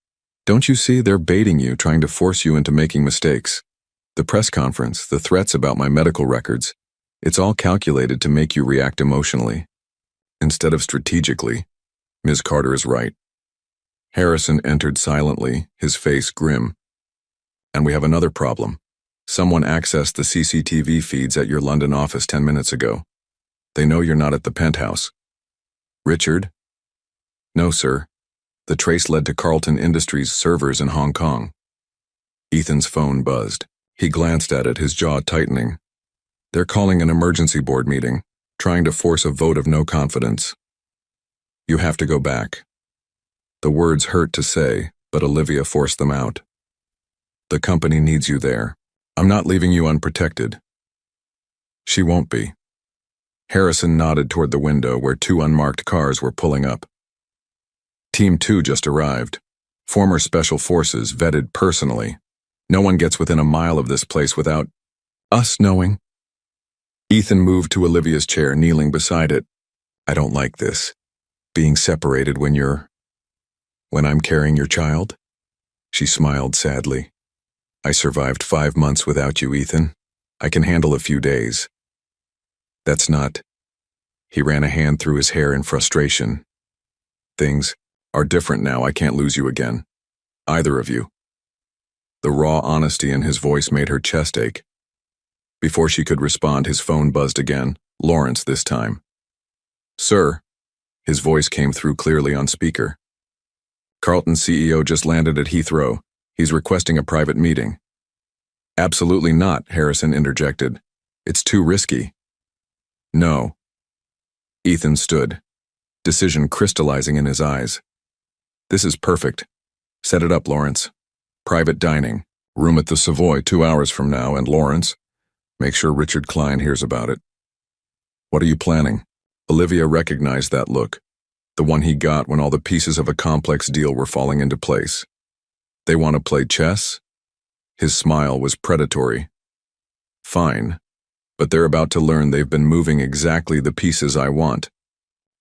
"Don't you see, they're baiting you, trying to force you into making mistakes. The press conference, the threats about my medical records, it's all calculated to make you react emotionally, instead of strategically." Ms. Carter is right. Harrison entered silently, his face grim. "And we have another problem. Someone accessed the CCTV feeds at your London office 10 minutes ago. They know you're not at the penthouse." "Richard?" "No, sir. The trace led to Carlton Industries' servers in Hong Kong." Ethan's phone buzzed. He glanced at it, his jaw tightening. "They're calling an emergency board meeting, trying to force a vote of no confidence. You have to go back." The words hurt to say, but Olivia forced them out. "The company needs you there. I'm not leaving you unprotected." "She won't be." Harrison nodded toward the window where 2 unmarked cars were pulling up. "Team 2 just arrived. Former special forces, vetted personally. No one gets within a mile of this place without us knowing." Ethan moved to Olivia's chair, kneeling beside it. "I don't like this. Being separated when I'm carrying your child." She smiled sadly. I survived 5 months without you, Ethan. I can handle a few days. That's not. He ran a hand through his hair in frustration. Things are different now. I can't lose you again. Either of you. The raw honesty in his voice made her chest ache. Before she could respond, his phone buzzed again. Lawrence this time. Sir. His voice came through clearly on speaker. Carlton's CEO just landed at Heathrow. He's requesting a private meeting. Absolutely not, Harrison interjected. It's too risky. No. Ethan stood, decision crystallizing in his eyes. This is perfect. Set it up, Lawrence. Private dining. Room at the Savoy 2 hours from now, and Lawrence, make sure Richard Klein hears about it. What are you planning? Olivia recognized that look, the one he got when all the pieces of a complex deal were falling into place. They want to play chess? His smile was predatory. Fine, but they're about to learn they've been moving exactly the pieces I want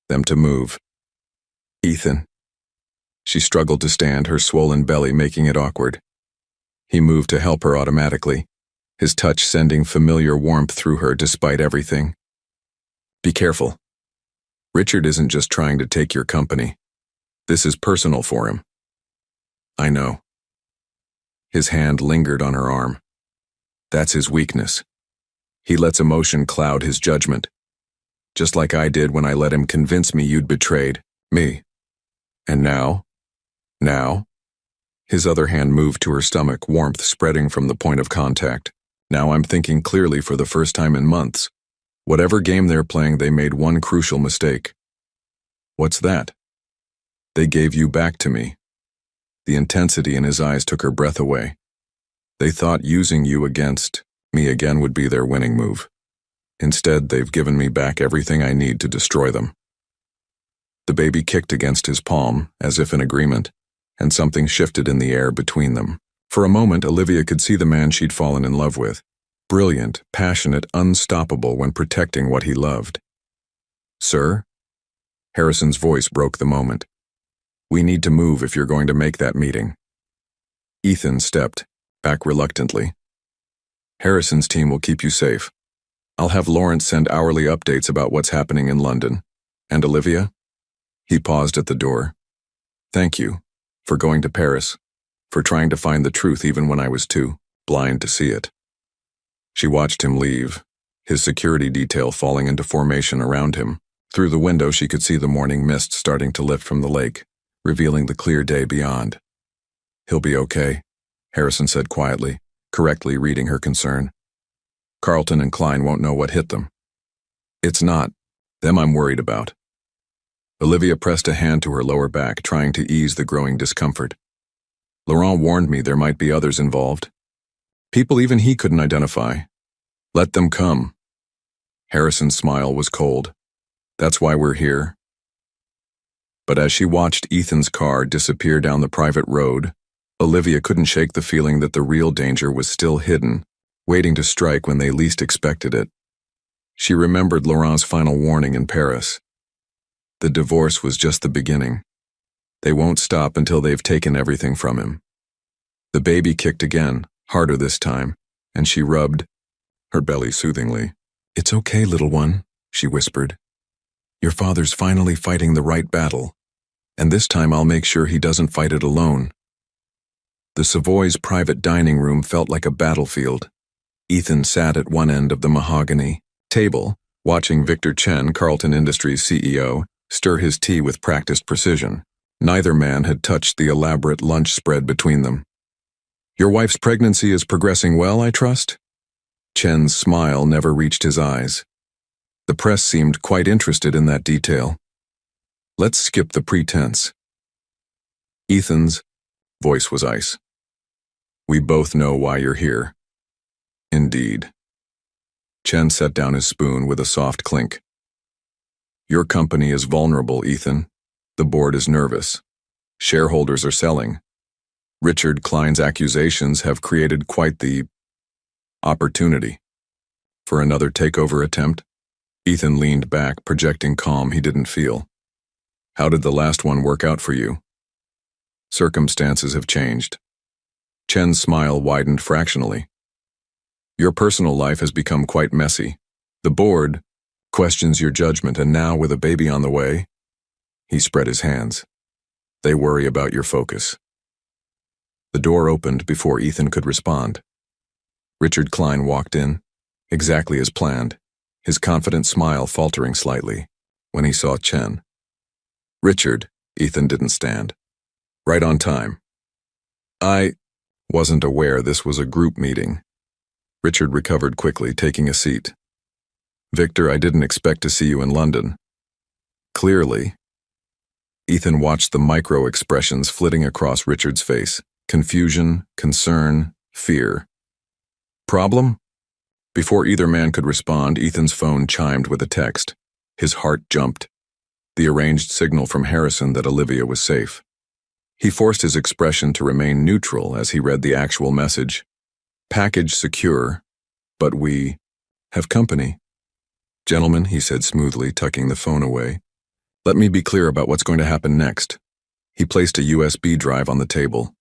them to move. Ethan. She struggled to stand, her swollen belly making it awkward. He moved to help her automatically, his touch sending familiar warmth through her despite everything. Be careful. Richard isn't just trying to take your company. This is personal for him. I know. His hand lingered on her arm. That's his weakness. He lets emotion cloud his judgment. Just like I did when I let him convince me you'd betrayed me. And now? Now? His other hand moved to her stomach, warmth spreading from the point of contact. Now I'm thinking clearly for the first time in months. Whatever game they're playing, they made one crucial mistake. What's that? They gave you back to me. The intensity in his eyes took her breath away. They thought using you against me again would be their winning move. Instead, they've given me back everything I need to destroy them. The baby kicked against his palm, as if in agreement, and something shifted in the air between them. For a moment, Olivia could see the man she'd fallen in love with. Brilliant, passionate, unstoppable when protecting what he loved. Sir? Harrison's voice broke the moment. We need to move if you're going to make that meeting. Ethan stepped back reluctantly. Harrison's team will keep you safe. I'll have Lawrence send hourly updates about what's happening in London. And Olivia? He paused at the door. Thank you for going to Paris, for trying to find the truth even when I was too blind to see it. She watched him leave, his security detail falling into formation around him. Through the window she could see the morning mist starting to lift from the lake, revealing the clear day beyond. He'll be okay, Harrison said quietly, correctly reading her concern. Carlton and Klein won't know what hit them. It's not them I'm worried about. Olivia pressed a hand to her lower back, trying to ease the growing discomfort. Laurent warned me there might be others involved. People even he couldn't identify. Let them come. Harrison's smile was cold. That's why we're here. But as she watched Ethan's car disappear down the private road, Olivia couldn't shake the feeling that the real danger was still hidden, waiting to strike when they least expected it. She remembered Laurent's final warning in Paris. The divorce was just the beginning. They won't stop until they've taken everything from him. The baby kicked again, harder this time, and she rubbed her belly soothingly. It's okay, little one, she whispered. Your father's finally fighting the right battle, and this time I'll make sure he doesn't fight it alone. The Savoy's private dining room felt like a battlefield. Ethan sat at one end of the mahogany table, watching Victor Chen, Carlton Industries CEO, stir his tea with practiced precision. Neither man had touched the elaborate lunch spread between them. Your wife's pregnancy is progressing well, I trust? Chen's smile never reached his eyes. The press seemed quite interested in that detail. Let's skip the pretense. Ethan's voice was ice. We both know why you're here. Indeed. Chen set down his spoon with a soft clink. Your company is vulnerable, Ethan. The board is nervous. Shareholders are selling. Richard Klein's accusations have created quite the opportunity. For another takeover attempt? Ethan leaned back, projecting calm he didn't feel. How did the last one work out for you? Circumstances have changed. Chen's smile widened fractionally. Your personal life has become quite messy. The board questions your judgment, and now with a baby on the way, he spread his hands. They worry about your focus. The door opened before Ethan could respond. Richard Klein walked in, exactly as planned, his confident smile faltering slightly when he saw Chen. Richard, Ethan didn't stand. Right on time. I wasn't aware this was a group meeting. Richard recovered quickly, taking a seat. Victor, I didn't expect to see you in London. Clearly. Ethan watched the micro-expressions flitting across Richard's face. Confusion, concern, fear. Problem? Before either man could respond, Ethan's phone chimed with a text. His heart jumped. The arranged signal from Harrison that Olivia was safe. He forced his expression to remain neutral as he read the actual message. Package secure, but we have company. Gentlemen, he said smoothly, tucking the phone away. Let me be clear about what's going to happen next. He placed a USB drive on the table.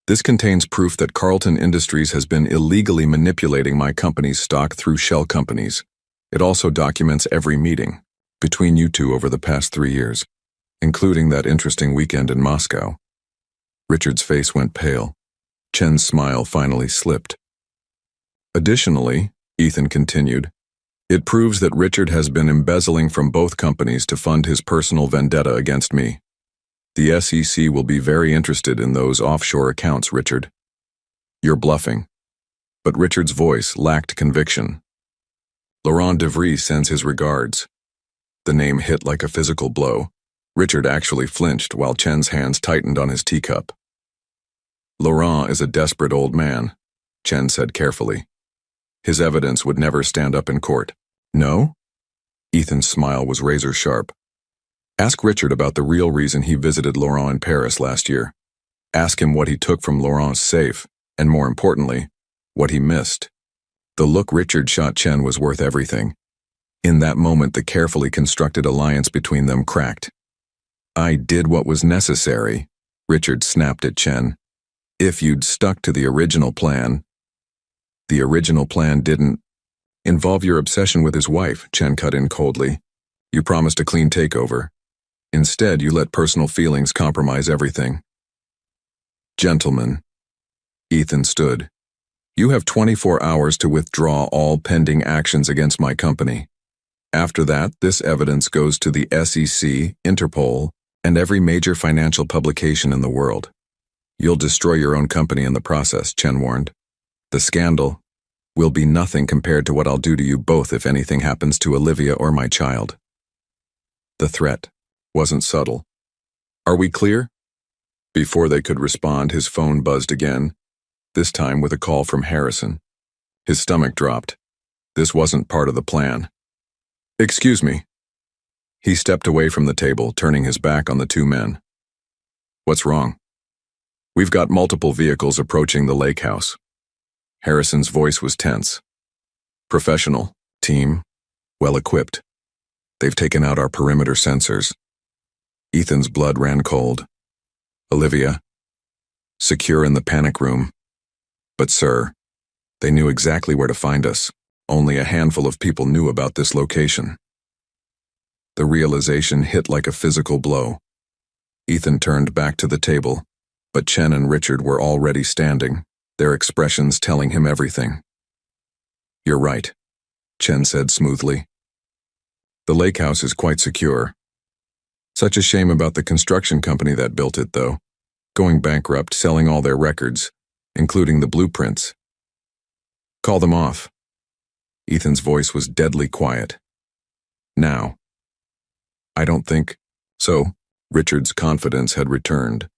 This contains proof that Carlton Industries has been illegally manipulating my company's stock through shell companies. It also documents every meeting between you two over the past 3 years, including that interesting weekend in Moscow. Richard's face went pale. Chen's smile finally slipped. Additionally, Ethan continued, it proves that Richard has been embezzling from both companies to fund his personal vendetta against me. The SEC will be very interested in those offshore accounts, Richard. You're bluffing. But Richard's voice lacked conviction. Laurent de Vries sends his regards. The name hit like a physical blow. Richard actually flinched while Chen's hands tightened on his teacup. Laurent is a desperate old man, Chen said carefully. His evidence would never stand up in court. No? Ethan's smile was razor sharp. Ask Richard about the real reason he visited Laurent in Paris last year. Ask him what he took from Laurent's safe, and more importantly, what he missed. The look Richard shot Chen was worth everything. In that moment, the carefully constructed alliance between them cracked. I did what was necessary, Richard snapped at Chen. If you'd stuck to the original plan. The original plan didn't involve your obsession with his wife, Chen cut in coldly. You promised a clean takeover. Instead, you let personal feelings compromise everything. Gentlemen, Ethan stood. You have 24 hours to withdraw all pending actions against my company. After that, this evidence goes to the SEC, Interpol, and every major financial publication in the world. You'll destroy your own company in the process, Chen warned. The scandal will be nothing compared to what I'll do to you both if anything happens to Olivia or my child. The threat wasn't subtle. Are we clear? Before they could respond, his phone buzzed again, this time with a call from Harrison. His stomach dropped. This wasn't part of the plan. Excuse me. He stepped away from the table, turning his back on the two men. What's wrong? We've got multiple vehicles approaching the lake house. Harrison's voice was tense. Professional, team, well-equipped. They've taken out our perimeter sensors. Ethan's blood ran cold. Olivia, secure in the panic room. But sir, they knew exactly where to find us. Only a handful of people knew about this location. The realization hit like a physical blow. Ethan turned back to the table, but Chen and Richard were already standing, their expressions telling him everything. You're right, Chen said smoothly. The lake house is quite secure. Such a shame about the construction company that built it, though. Going bankrupt, selling all their records, including the blueprints. Call them off. Ethan's voice was deadly quiet. Now. I don't think so. Richard's confidence had returned.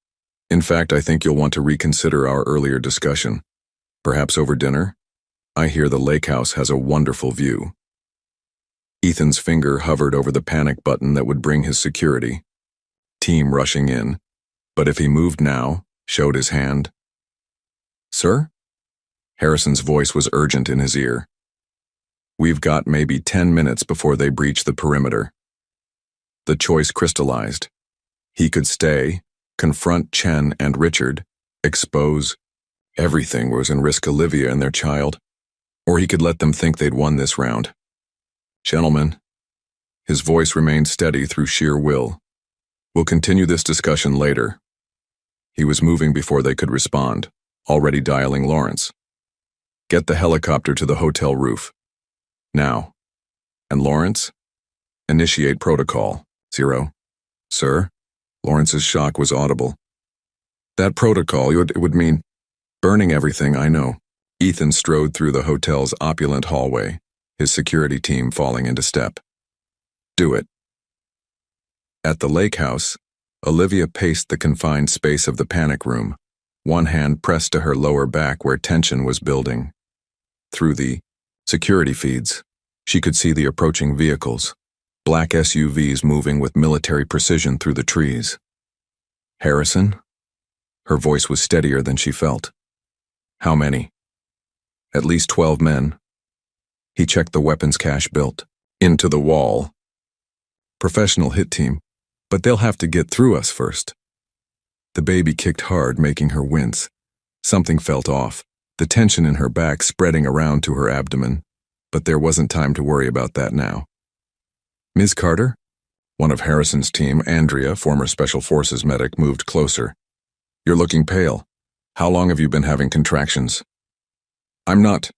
In fact, I think you'll want to reconsider our earlier discussion. Perhaps over dinner? I hear the lake house has a wonderful view. Ethan's finger hovered over the panic button that would bring his security. Team rushing in. But if he moved now, showed his hand. Sir? Harrison's voice was urgent in his ear. We've got maybe 10 minutes before they breach the perimeter. The choice crystallized. He could stay, confront Chen and Richard, expose Everything was in risk: Olivia and their child, or he could let them think they'd won this round. Gentlemen, his voice remained steady through sheer will. We'll continue this discussion later. He was moving before they could respond, already dialing Lawrence. Get the helicopter to the hotel roof. Now. And Lawrence? Initiate protocol. 0. Sir? Lawrence's shock was audible. That protocol, it would mean burning everything I know. Ethan strode through the hotel's opulent hallway, his security team falling into step. Do it. At the lake house, Olivia paced the confined space of the panic room, one hand pressed to her lower back where tension was building. Through the security feeds, she could see the approaching vehicles, black SUVs moving with military precision through the trees. Harrison? Her voice was steadier than she felt. How many? At least 12 men. He checked the weapons cache built into the wall. Professional hit team, but they'll have to get through us first. The baby kicked hard, making her wince. Something felt off, the tension in her back spreading around to her abdomen, but there wasn't time to worry about that now. Ms. Carter? One of Harrison's team, Andrea, former Special Forces medic, moved closer. You're looking pale. How long have you been having contractions? I'm not.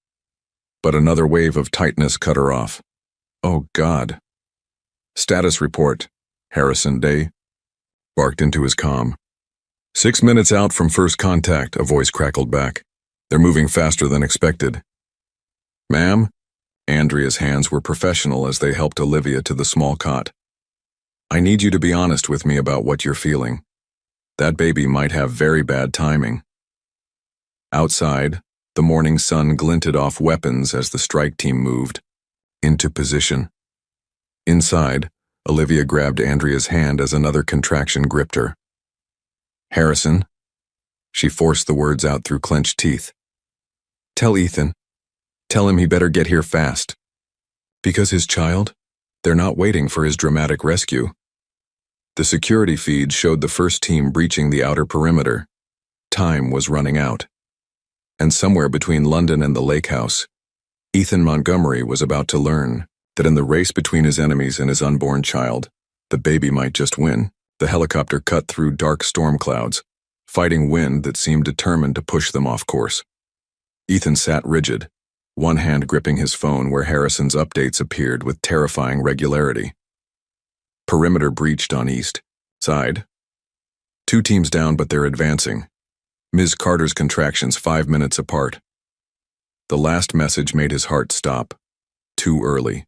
But another wave of tightness cut her off. Oh, God. Status report, Harrison Day barked into his comm. 6 minutes out from first contact, a voice crackled back. They're moving faster than expected. Ma'am? Andrea's hands were professional as they helped Olivia to the small cot. I need you to be honest with me about what you're feeling. That baby might have very bad timing. Outside, the morning sun glinted off weapons as the strike team moved into position. Inside, Olivia grabbed Andrea's hand as another contraction gripped her. Harrison? She forced the words out through clenched teeth. Tell Ethan. Tell him he better get here fast. Because his child? They're not waiting for his dramatic rescue. The security feed showed the first team breaching the outer perimeter. Time was running out. And somewhere between London and the lake house, Ethan Montgomery was about to learn that in the race between his enemies and his unborn child, the baby might just win. The helicopter cut through dark storm clouds, fighting wind that seemed determined to push them off course. Ethan sat rigid, one hand gripping his phone where Harrison's updates appeared with terrifying regularity. Perimeter breached on east side. 2 teams down, but they're advancing. Ms. Carter's contractions 5 minutes apart. The last message made his heart stop. Too early.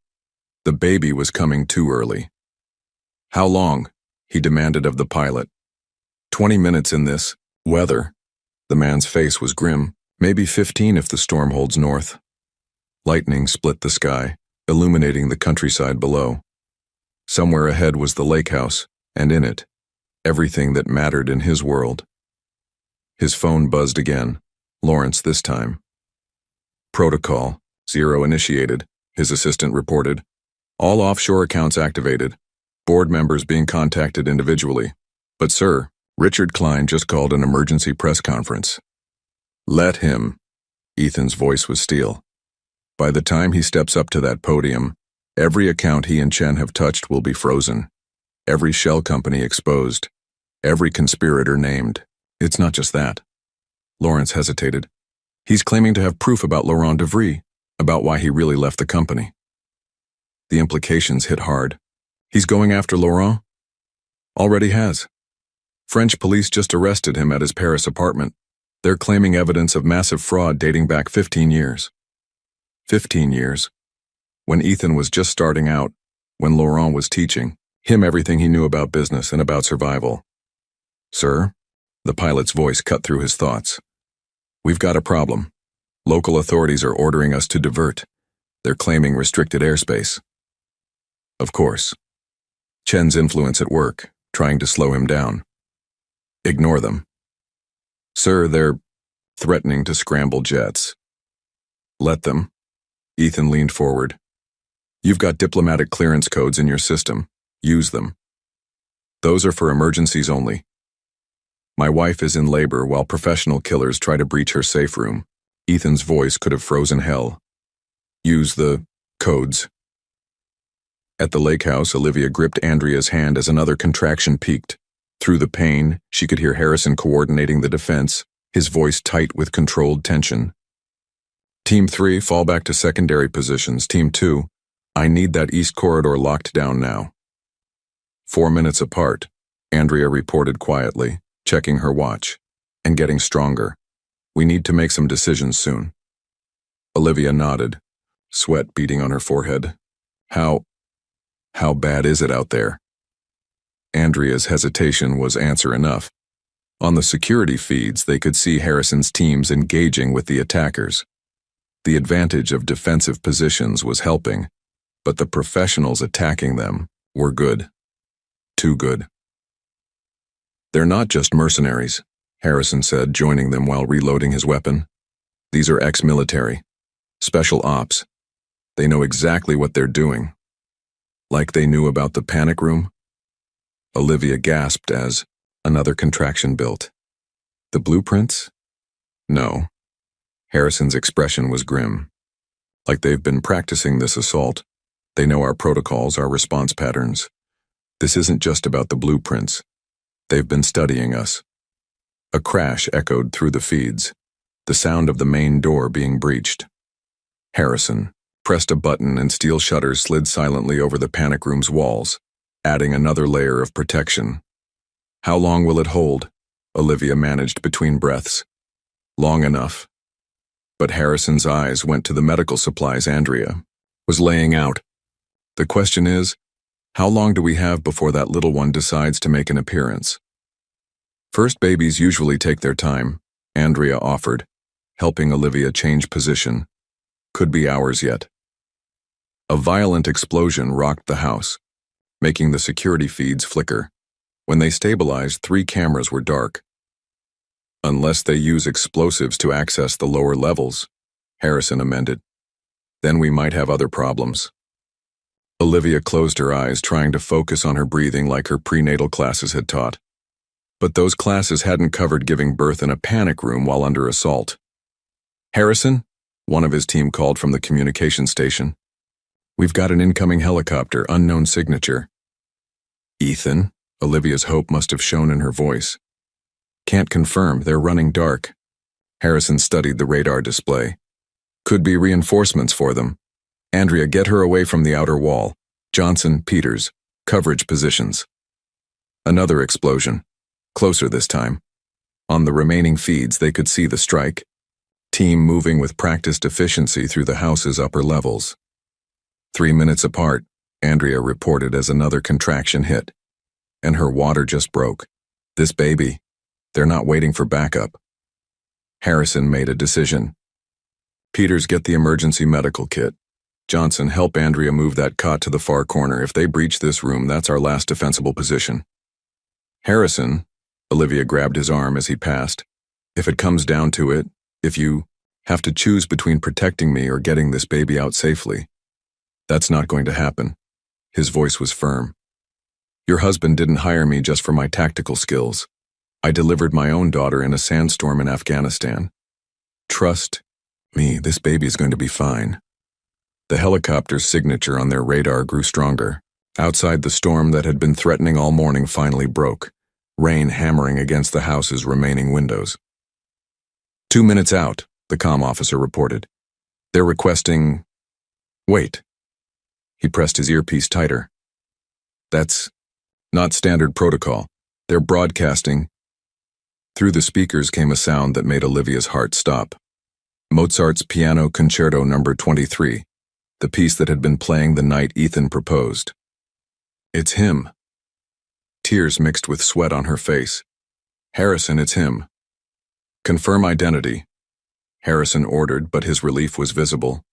The baby was coming too early. How long? He demanded of the pilot. 20 minutes in this weather. The man's face was grim. Maybe 15 if the storm holds north. Lightning split the sky, illuminating the countryside below. Somewhere ahead was the lake house, and in it, everything that mattered in his world. His phone buzzed again. Lawrence this time. Protocol 0 initiated, his assistant reported. All offshore accounts activated. Board members being contacted individually. But sir, Richard Klein just called an emergency press conference. Let him. Ethan's voice was steel. By the time he steps up to that podium, every account he and Chen have touched will be frozen. Every shell company exposed. Every conspirator named. It's not just that. Lawrence hesitated. He's claiming to have proof about Laurent de Vries, about why he really left the company. The implications hit hard. He's going after Laurent? Already has. French police just arrested him at his Paris apartment. They're claiming evidence of massive fraud dating back 15 years. 15 years. When Ethan was just starting out, when Laurent was teaching him everything he knew about business and about survival. Sir? The pilot's voice cut through his thoughts. We've got a problem. Local authorities are ordering us to divert. They're claiming restricted airspace. Of course. Chen's influence at work, trying to slow him down. Ignore them. Sir, they're threatening to scramble jets. Let them. Ethan leaned forward. You've got diplomatic clearance codes in your system. Use them. Those are for emergencies only. My wife is in labor while professional killers try to breach her safe room. Ethan's voice could have frozen hell. Use the codes. At the lake house, Olivia gripped Andrea's hand as another contraction peaked. Through the pain, she could hear Harrison coordinating the defense, his voice tight with controlled tension. Team 3, fall back to secondary positions. Team 2, I need that east corridor locked down now. 4 minutes apart, Andrea reported quietly, checking her watch, and getting stronger. We need to make some decisions soon. Olivia nodded, sweat beading on her forehead. How bad is it out there? Andrea's hesitation was answer enough. On the security feeds, they could see Harrison's teams engaging with the attackers. The advantage of defensive positions was helping, but the professionals attacking them were good. Too good. They're not just mercenaries, Harrison said, joining them while reloading his weapon. These are ex-military. Special ops. They know exactly what they're doing. Like they knew about the panic room? Olivia gasped as another contraction built. The blueprints? No. Harrison's expression was grim. Like they've been practicing this assault. They know our protocols, our response patterns. This isn't just about the blueprints. They've been studying us. A crash echoed through the feeds, the sound of the main door being breached. Harrison pressed a button and steel shutters slid silently over the panic room's walls, adding another layer of protection. How long will it hold? Olivia managed between breaths. Long enough. But Harrison's eyes went to the medical supplies Andrea was laying out. The question is, how long do we have before that little one decides to make an appearance? First babies usually take their time, Andrea offered, helping Olivia change position. Could be hours yet. A violent explosion rocked the house, making the security feeds flicker. When they stabilized, 3 cameras were dark. Unless they use explosives to access the lower levels, Harrison amended. Then we might have other problems. Olivia closed her eyes, trying to focus on her breathing like her prenatal classes had taught. But those classes hadn't covered giving birth in a panic room while under assault. Harrison? One of his team called from the communication station. We've got an incoming helicopter, unknown signature. Ethan? Olivia's hope must have shown in her voice. Can't confirm, they're running dark. Harrison studied the radar display. Could be reinforcements for them. Andrea, get her away from the outer wall. Johnson, Peters, coverage positions. Another explosion. Closer this time. On the remaining feeds, they could see the strike. Team moving with practiced efficiency through the house's upper levels. 3 minutes apart, Andrea reported as another contraction hit. And her water just broke. This baby. They're not waiting for backup. Harrison made a decision. Peters, get the emergency medical kit. Johnson, help Andrea move that cot to the far corner. If they breach this room, that's our last defensible position. Harrison, Olivia grabbed his arm as he passed. If it comes down to it, if you have to choose between protecting me or getting this baby out safely, that's not going to happen. His voice was firm. Your husband didn't hire me just for my tactical skills. I delivered my own daughter in a sandstorm in Afghanistan. Trust me, this baby's going to be fine. The helicopter's signature on their radar grew stronger. Outside, the storm that had been threatening all morning finally broke, rain hammering against the house's remaining windows. 2 minutes out, the comm officer reported. They're requesting... Wait. He pressed his earpiece tighter. That's not standard protocol. They're broadcasting. Through the speakers came a sound that made Olivia's heart stop. Mozart's Piano Concerto No. 23, the piece that had been playing the night Ethan proposed. It's him. Tears mixed with sweat on her face. Harrison, it's him. Confirm identity. Harrison ordered, but his relief was visible.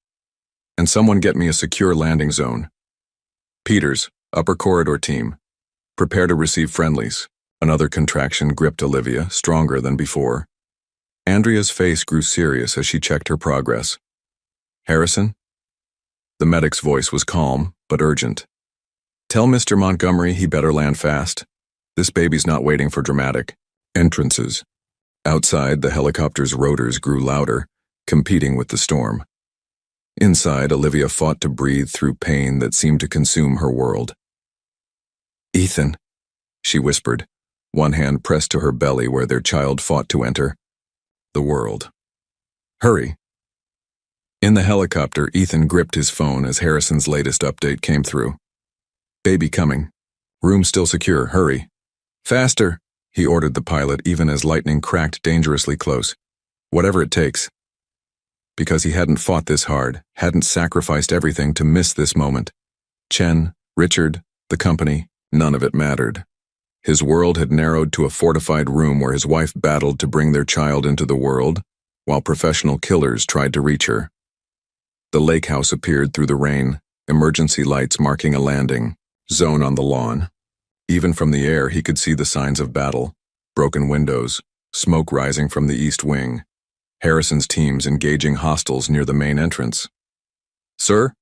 And someone get me a secure landing zone. Peters, upper corridor team. Prepare to receive friendlies. Another contraction gripped Olivia, stronger than before. Andrea's face grew serious as she checked her progress. Harrison? The medic's voice was calm, but urgent. Tell Mr. Montgomery he better land fast. This baby's not waiting for dramatic. Entrances. Outside, the helicopter's rotors grew louder, competing with the storm. Inside, Olivia fought to breathe through pain that seemed to consume her world. "Ethan," she whispered, one hand pressed to her belly where their child fought to enter the world. "Hurry." In the helicopter, Ethan gripped his phone as Harrison's latest update came through. "Baby coming. Room still secure, hurry." "Faster," he ordered the pilot even as lightning cracked dangerously close. "Whatever it takes." Because he hadn't fought this hard, hadn't sacrificed everything to miss this moment. Chen, Richard, the company, none of it mattered. His world had narrowed to a fortified room where his wife battled to bring their child into the world, while professional killers tried to reach her. The lake house appeared through the rain, emergency lights marking a landing zone on the lawn. Even from the air, he could see the signs of battle: broken windows, smoke rising from the east wing, Harrison's teams engaging hostiles near the main entrance. "Sir?"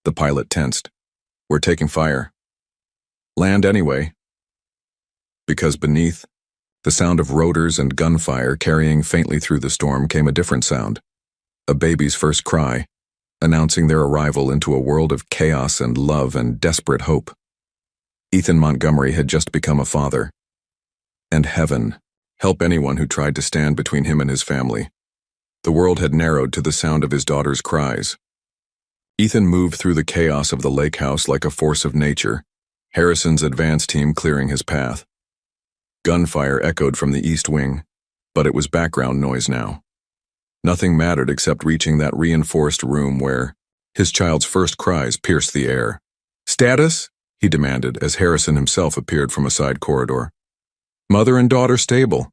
The pilot tensed. "We're taking fire." "Land anyway." Because beneath, the sound of rotors and gunfire carrying faintly through the storm came a different sound. A baby's first cry, announcing their arrival into a world of chaos and love and desperate hope. Ethan Montgomery had just become a father. And heaven, help anyone who tried to stand between him and his family. The world had narrowed to the sound of his daughter's cries. Ethan moved through the chaos of the lake house like a force of nature, Harrison's advance team clearing his path. Gunfire echoed from the east wing, but it was background noise now. Nothing mattered except reaching that reinforced room where his child's first cries pierced the air. "Status?" he demanded as Harrison himself appeared from a side corridor. "Mother and daughter stable."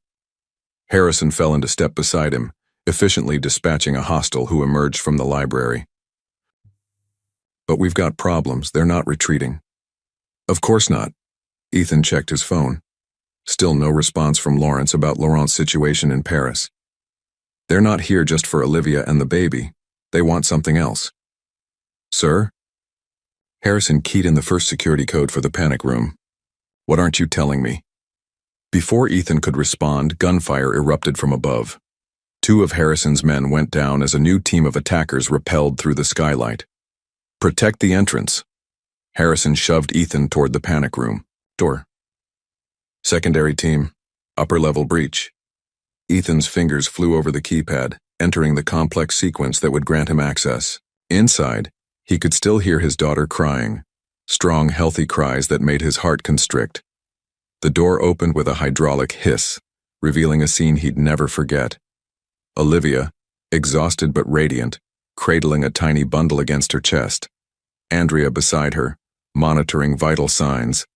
Harrison fell into step beside him, efficiently dispatching a hostile who emerged from the library. "But we've got problems. They're not retreating." "Of course not." Ethan checked his phone. Still no response from Lawrence about Laurent's situation in Paris. "They're not here just for Olivia and the baby. They want something else." "Sir?" Harrison keyed in the first security code for the panic room. "What aren't you telling me?" Before Ethan could respond, gunfire erupted from above. Two of Harrison's men went down as a new team of attackers rappelled through the skylight. "Protect the entrance." Harrison shoved Ethan toward the panic room door. "Secondary team, upper-level breach." Ethan's fingers flew over the keypad, entering the complex sequence that would grant him access. Inside, he could still hear his daughter crying, strong, healthy cries that made his heart constrict. The door opened with a hydraulic hiss, revealing a scene he'd never forget. Olivia, exhausted but radiant, cradling a tiny bundle against her chest. Andrea beside her, monitoring vital signs.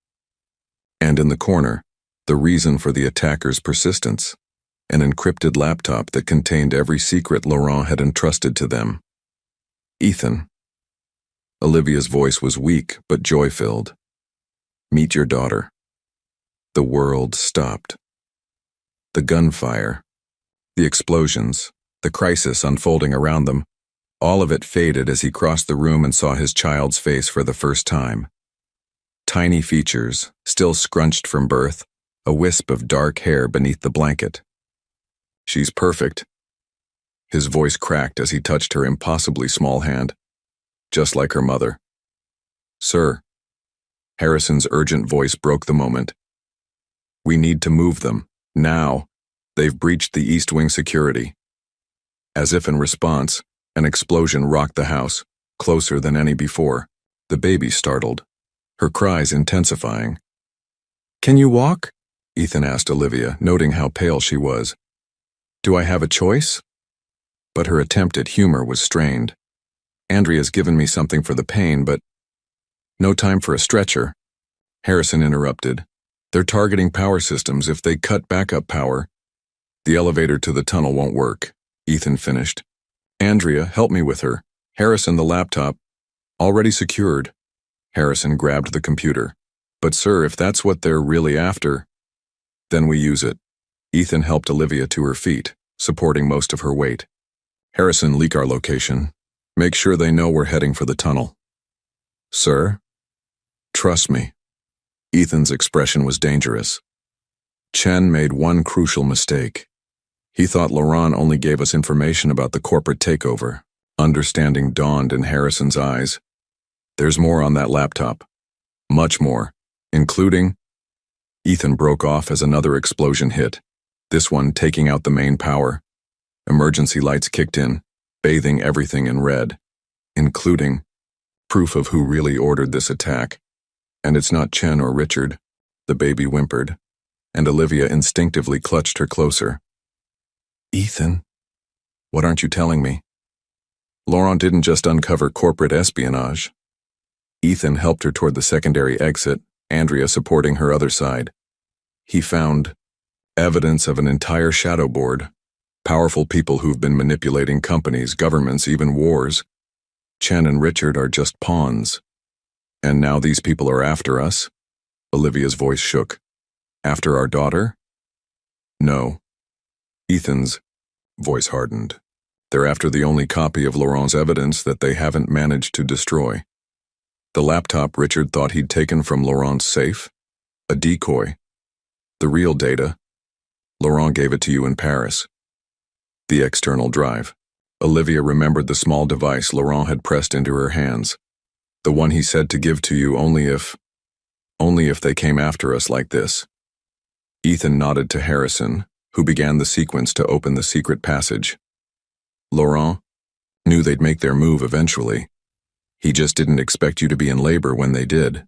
And in the corner, the reason for the attacker's persistence: an encrypted laptop that contained every secret Laurent had entrusted to them. "Ethan." Olivia's voice was weak but joy-filled. "Meet your daughter." The world stopped. The gunfire, the explosions, the crisis unfolding around them, all of it faded as he crossed the room and saw his child's face for the first time. Tiny features, still scrunched from birth, a wisp of dark hair beneath the blanket. "She's perfect." His voice cracked as he touched her impossibly small hand. "Just like her mother." "Sir." Harrison's urgent voice broke the moment. "We need to move them, now. They've breached the East Wing security." As if in response, an explosion rocked the house, closer than any before. The baby startled, her cries intensifying. "Can you walk?" Ethan asked Olivia, noting how pale she was. "Do I have a choice?" But her attempt at humor was strained. "Andrea's given me something for the pain, but—" "No time for a stretcher," Harrison interrupted. "They're targeting power systems. If they cut backup power—" "The elevator to the tunnel won't work," Ethan finished. "Andrea, help me with her. Harrison, the laptop." "Already secured." Harrison grabbed the computer. "But sir, if that's what they're really after—" "Then we use it." Ethan helped Olivia to her feet, supporting most of her weight. "Harrison, leak our location. Make sure they know we're heading for the tunnel." "Sir?" "Trust me." Ethan's expression was dangerous. Chen made one crucial mistake. He thought Laurent only gave us information about the corporate takeover. Understanding dawned in Harrison's eyes. There's more on that laptop. Much more, including... Ethan broke off as another explosion hit, this one taking out the main power. Emergency lights kicked in, bathing everything in red, including proof of who really ordered this attack. And it's not Chen or Richard, the baby whimpered, and Olivia instinctively clutched her closer. Ethan, what aren't you telling me? Laurent didn't just uncover corporate espionage. Ethan helped her toward the secondary exit, Andrea supporting her other side. He found evidence of an entire shadow board, powerful people who've been manipulating companies, governments, even wars. Chen and Richard are just pawns. And now these people are after us? Olivia's voice shook. After our daughter? No. Ethan's voice hardened. They're after the only copy of Laurent's evidence that they haven't managed to destroy. The laptop Richard thought he'd taken from Laurent's safe? A decoy. The real data? Laurent gave it to you in Paris. The external drive. Olivia remembered the small device Laurent had pressed into her hands. The one he said to give to you only if they came after us like this. Ethan nodded to Harrison, who began the sequence to open the secret passage. Laurent knew they'd make their move eventually. He just didn't expect you to be in labor when they did.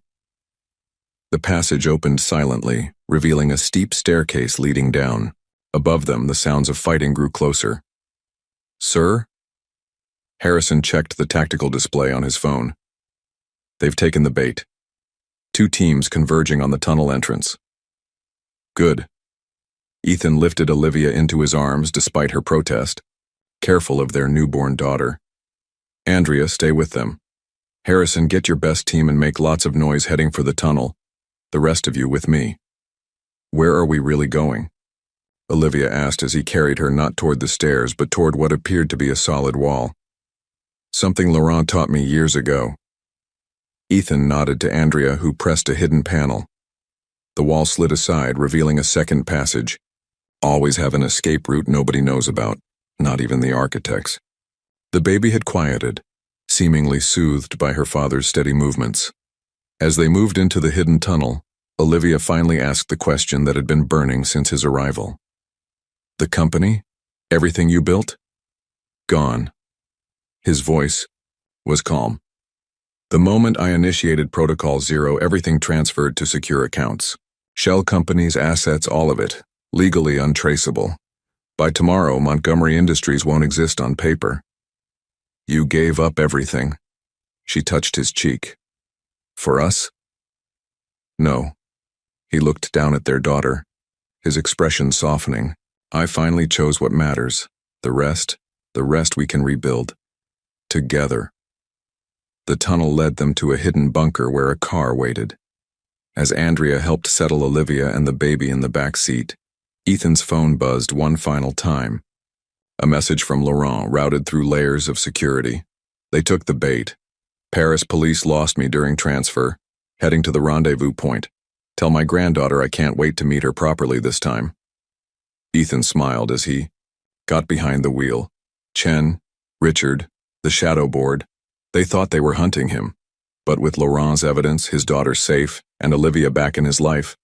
The passage opened silently, revealing a steep staircase leading down. Above them, the sounds of fighting grew closer. Sir? Harrison checked the tactical display on his phone. They've taken the bait. 2 teams converging on the tunnel entrance. Good. Ethan lifted Olivia into his arms despite her protest, careful of their newborn daughter. Andrea, stay with them. Harrison, get your best team and make lots of noise heading for the tunnel. The rest of you with me. Where are we really going? Olivia asked as he carried her not toward the stairs but toward what appeared to be a solid wall. Something Laurent taught me years ago. Ethan nodded to Andrea, who pressed a hidden panel. The wall slid aside, revealing a second passage. Always have an escape route nobody knows about, not even the architects. The baby had quieted, seemingly soothed by her father's steady movements. As they moved into the hidden tunnel, Olivia finally asked the question that had been burning since his arrival. The company? Everything you built? Gone. His voice was calm. The moment I initiated Protocol Zero, everything transferred to secure accounts. Shell companies, assets, all of it, legally untraceable. By tomorrow, Montgomery Industries won't exist on paper. You gave up everything. She touched his cheek. For us? No. He looked down at their daughter, his expression softening. I finally chose what matters. The rest we can rebuild. Together. The tunnel led them to a hidden bunker where a car waited. As Andrea helped settle Olivia and the baby in the back seat, Ethan's phone buzzed one final time. A message from Laurent routed through layers of security. They took the bait. Paris police lost me during transfer, heading to the rendezvous point. Tell my granddaughter I can't wait to meet her properly this time. Ethan smiled as he got behind the wheel. Chen, Richard, the shadow board, they thought they were hunting him. But with Laurent's evidence, his daughter safe, and Olivia back in his life,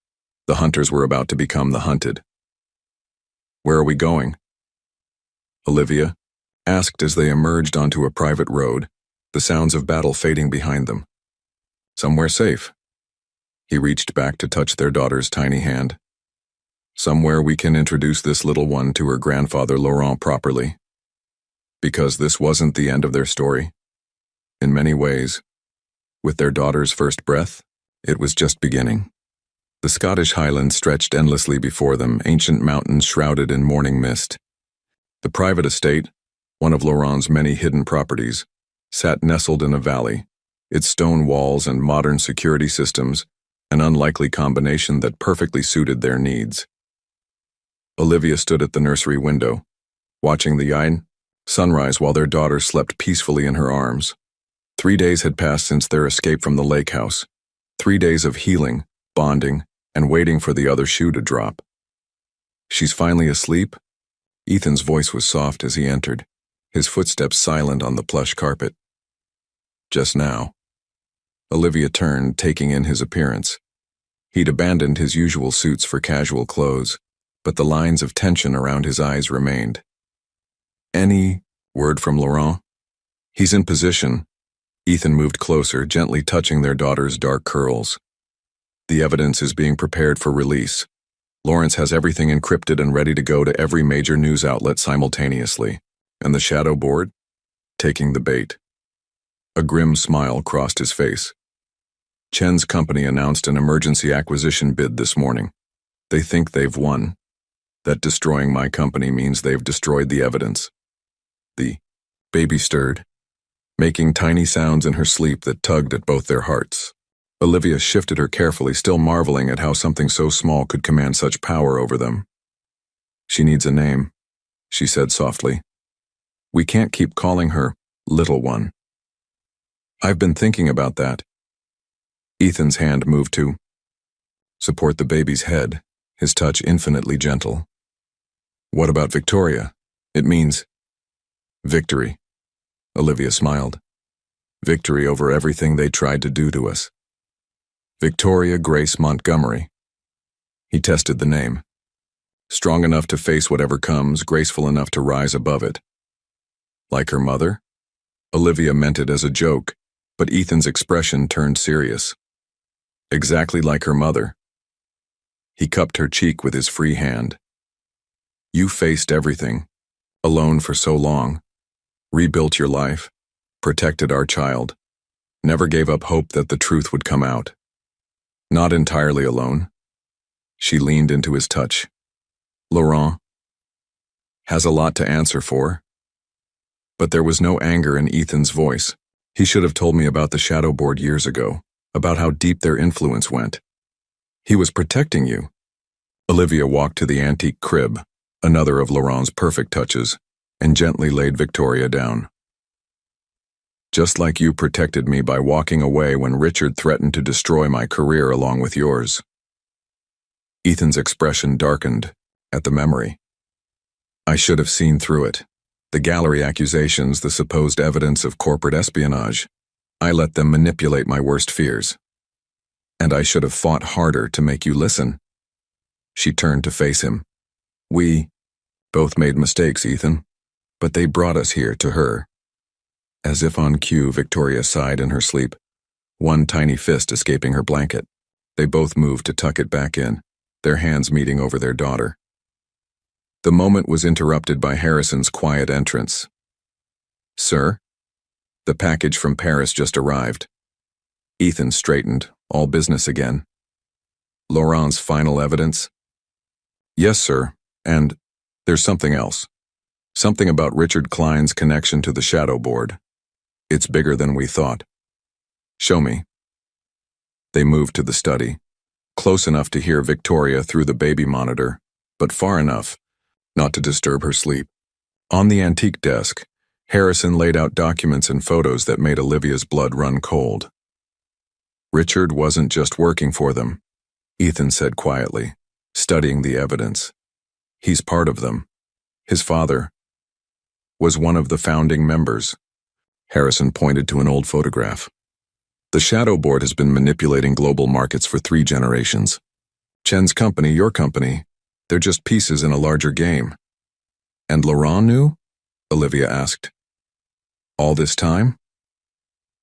the hunters were about to become the hunted. Where are we going? Olivia asked as they emerged onto a private road, the sounds of battle fading behind them. Somewhere safe. He reached back to touch their daughter's tiny hand. Somewhere we can introduce this little one to her grandfather Laurent properly. Because this wasn't the end of their story. In many ways, with their daughter's first breath, it was just beginning. The Scottish Highlands stretched endlessly before them, ancient mountains shrouded in morning mist. The private estate, one of Laurent's many hidden properties, sat nestled in a valley, its stone walls and modern security systems, an unlikely combination that perfectly suited their needs. Olivia stood at the nursery window, watching the sunrise while their daughter slept peacefully in her arms. 3 days had passed since their escape from the lake house. 3 days of healing, bonding, and waiting for the other shoe to drop. She's finally asleep? Ethan's voice was soft as he entered, his footsteps silent on the plush carpet. Just now. Olivia turned, taking in his appearance. He'd abandoned his usual suits for casual clothes, but the lines of tension around his eyes remained. Any word from Laurent? He's in position. Ethan moved closer, gently touching their daughter's dark curls. The evidence is being prepared for release. Lawrence has everything encrypted and ready to go to every major news outlet simultaneously. And the shadow board? Taking the bait. A grim smile crossed his face. Chen's company announced an emergency acquisition bid this morning. They think they've won. That destroying my company means they've destroyed the evidence. The baby stirred, making tiny sounds in her sleep that tugged at both their hearts. Olivia shifted her carefully, still marveling at how something so small could command such power over them. She needs a name, she said softly. We can't keep calling her Little One. I've been thinking about that. Ethan's hand moved to support the baby's head, his touch infinitely gentle. What about Victoria? It means victory. Olivia smiled. Victory over everything they tried to do to us. Victoria Grace Montgomery. He tested the name. Strong enough to face whatever comes, graceful enough to rise above it. Like her mother? Olivia meant it as a joke, but Ethan's expression turned serious. Exactly like her mother. He cupped her cheek with his free hand. You faced everything, alone for so long, rebuilt your life, protected our child, never gave up hope that the truth would come out. Not entirely alone. She leaned into his touch. Laurent has a lot to answer for. But there was no anger in Ethan's voice. He should have told me about the shadow board years ago, about how deep their influence went. He was protecting you. Olivia walked to the antique crib, another of Laurent's perfect touches, and gently laid Victoria down. Just like you protected me by walking away when Richard threatened to destroy my career along with yours. Ethan's expression darkened at the memory. I should have seen through it. The gallery accusations, the supposed evidence of corporate espionage. I let them manipulate my worst fears. And I should have fought harder to make you listen. She turned to face him. We both made mistakes, Ethan, but they brought us here to her. As if on cue, Victoria sighed in her sleep, one tiny fist escaping her blanket. They both moved to tuck it back in, their hands meeting over their daughter. The moment was interrupted by Harrison's quiet entrance. Sir? The package from Paris just arrived. Ethan straightened, all business again. Laurent's final evidence? Yes, sir, and there's something else. Something about Richard Klein's connection to the shadow board. It's bigger than we thought. Show me. They moved to the study, close enough to hear Victoria through the baby monitor, but far enough not to disturb her sleep. On the antique desk, Harrison laid out documents and photos that made Olivia's blood run cold. Richard wasn't just working for them, Ethan said quietly, studying the evidence. He's part of them. His father was one of the founding members. Harrison pointed to an old photograph. The shadow board has been manipulating global markets for 3 generations. Chen's company, your company, they're just pieces in a larger game. And Laurent knew? Olivia asked. All this time?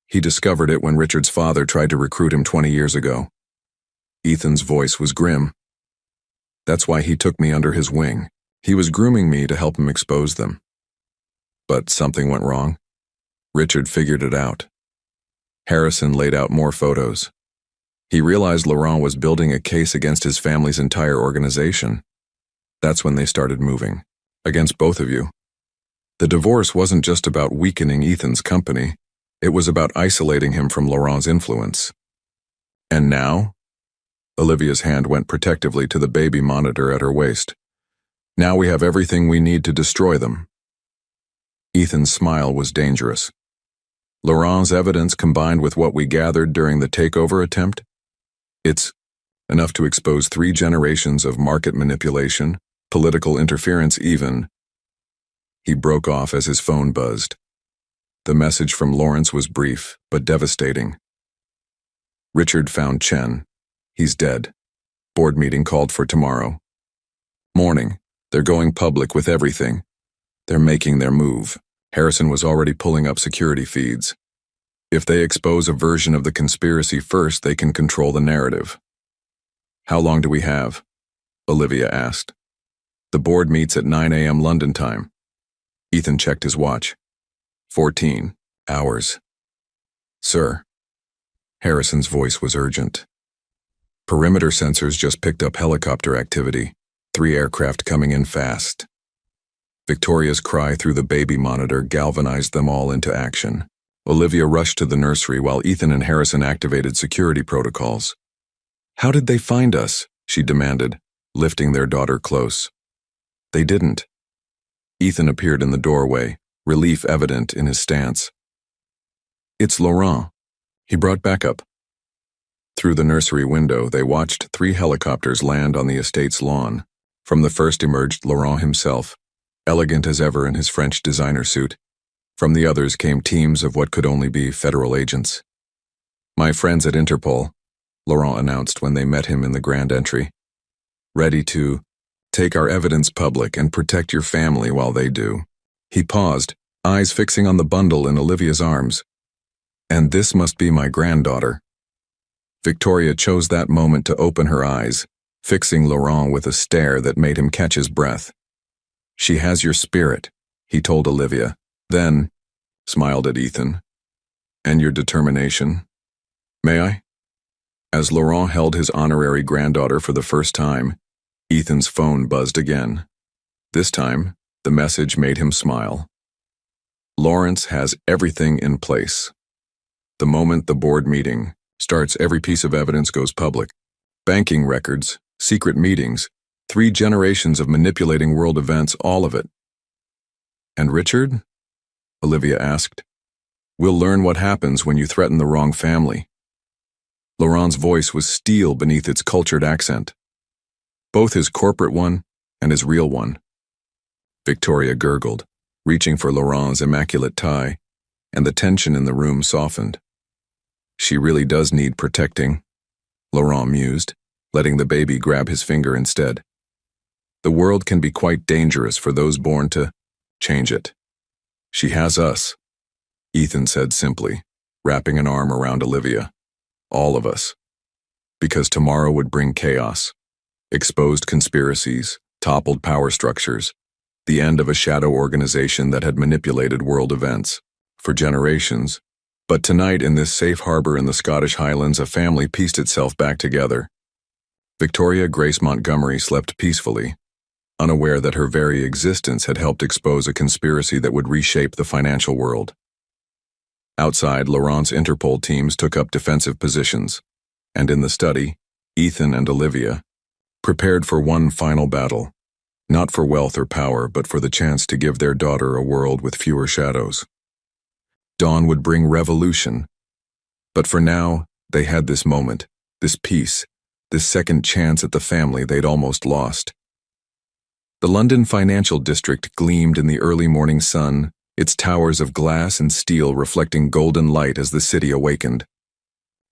He discovered it when Richard's father tried to recruit him 20 years ago. Ethan's voice was grim. That's why he took me under his wing. He was grooming me to help him expose them. But something went wrong. Richard figured it out. Harrison laid out more photos. He realized Laurent was building a case against his family's entire organization. That's when they started moving. Against both of you. The divorce wasn't just about weakening Ethan's company. It was about isolating him from Laurent's influence. And now? Olivia's hand went protectively to the baby monitor at her waist. Now we have everything we need to destroy them. Ethan's smile was dangerous. Laurent's evidence combined with what we gathered during the takeover attempt? It's enough to expose 3 generations of market manipulation, political interference even. He broke off as his phone buzzed. The message from Lawrence was brief, but devastating. Richard found Chen. He's dead. Board meeting called for tomorrow. Morning. They're going public with everything. They're making their move. Harrison was already pulling up security feeds. If they expose a version of the conspiracy first, they can control the narrative. How long do we have? Olivia asked. The board meets at 9 a.m. London time. Ethan checked his watch. 14 hours. Sir. Harrison's voice was urgent. Perimeter sensors just picked up helicopter activity. 3 aircraft coming in fast. Victoria's cry through the baby monitor galvanized them all into action. Olivia rushed to the nursery while Ethan and Harrison activated security protocols. How did they find us? She demanded, lifting their daughter close. They didn't. Ethan appeared in the doorway, relief evident in his stance. It's Laurent. He brought backup. Through the nursery window, they watched 3 helicopters land on the estate's lawn. From the first emerged Laurent himself, elegant as ever in his French designer suit. From the others came teams of what could only be federal agents. My friends at Interpol, Laurent announced when they met him in the grand entry. Ready to take our evidence public and protect your family while they do. He paused, eyes fixing on the bundle in Olivia's arms. And this must be my granddaughter. Victoria chose that moment to open her eyes, fixing Laurent with a stare that made him catch his breath. She has your spirit, he told Olivia. Then, smiled at Ethan. And your determination. May I? As Laurent held his honorary granddaughter for the first time, Ethan's phone buzzed again. This time, the message made him smile. Lawrence has everything in place. The moment the board meeting starts, every piece of evidence goes public. Banking records, secret meetings, 3 generations of manipulating world events, all of it. And Richard? Olivia asked. We'll learn what happens when you threaten the wrong family. Laurent's voice was steel beneath its cultured accent. Both his corporate one and his real one. Victoria gurgled, reaching for Laurent's immaculate tie, and the tension in the room softened. She really does need protecting, Laurent mused, letting the baby grab his finger instead. The world can be quite dangerous for those born to change it. She has us, Ethan said simply, wrapping an arm around Olivia. All of us. Because tomorrow would bring chaos. Exposed conspiracies, toppled power structures, the end of a shadow organization that had manipulated world events for generations. But tonight, in this safe harbor in the Scottish Highlands, a family pieced itself back together. Victoria Grace Montgomery slept peacefully, unaware that her very existence had helped expose a conspiracy that would reshape the financial world. Outside, Laurent's Interpol teams took up defensive positions, and in the study, Ethan and Olivia prepared for one final battle, not for wealth or power, but for the chance to give their daughter a world with fewer shadows. Dawn would bring revolution, but for now, they had this moment, this peace, this second chance at the family they'd almost lost. The London financial district gleamed in the early morning sun, its towers of glass and steel reflecting golden light as the city awakened.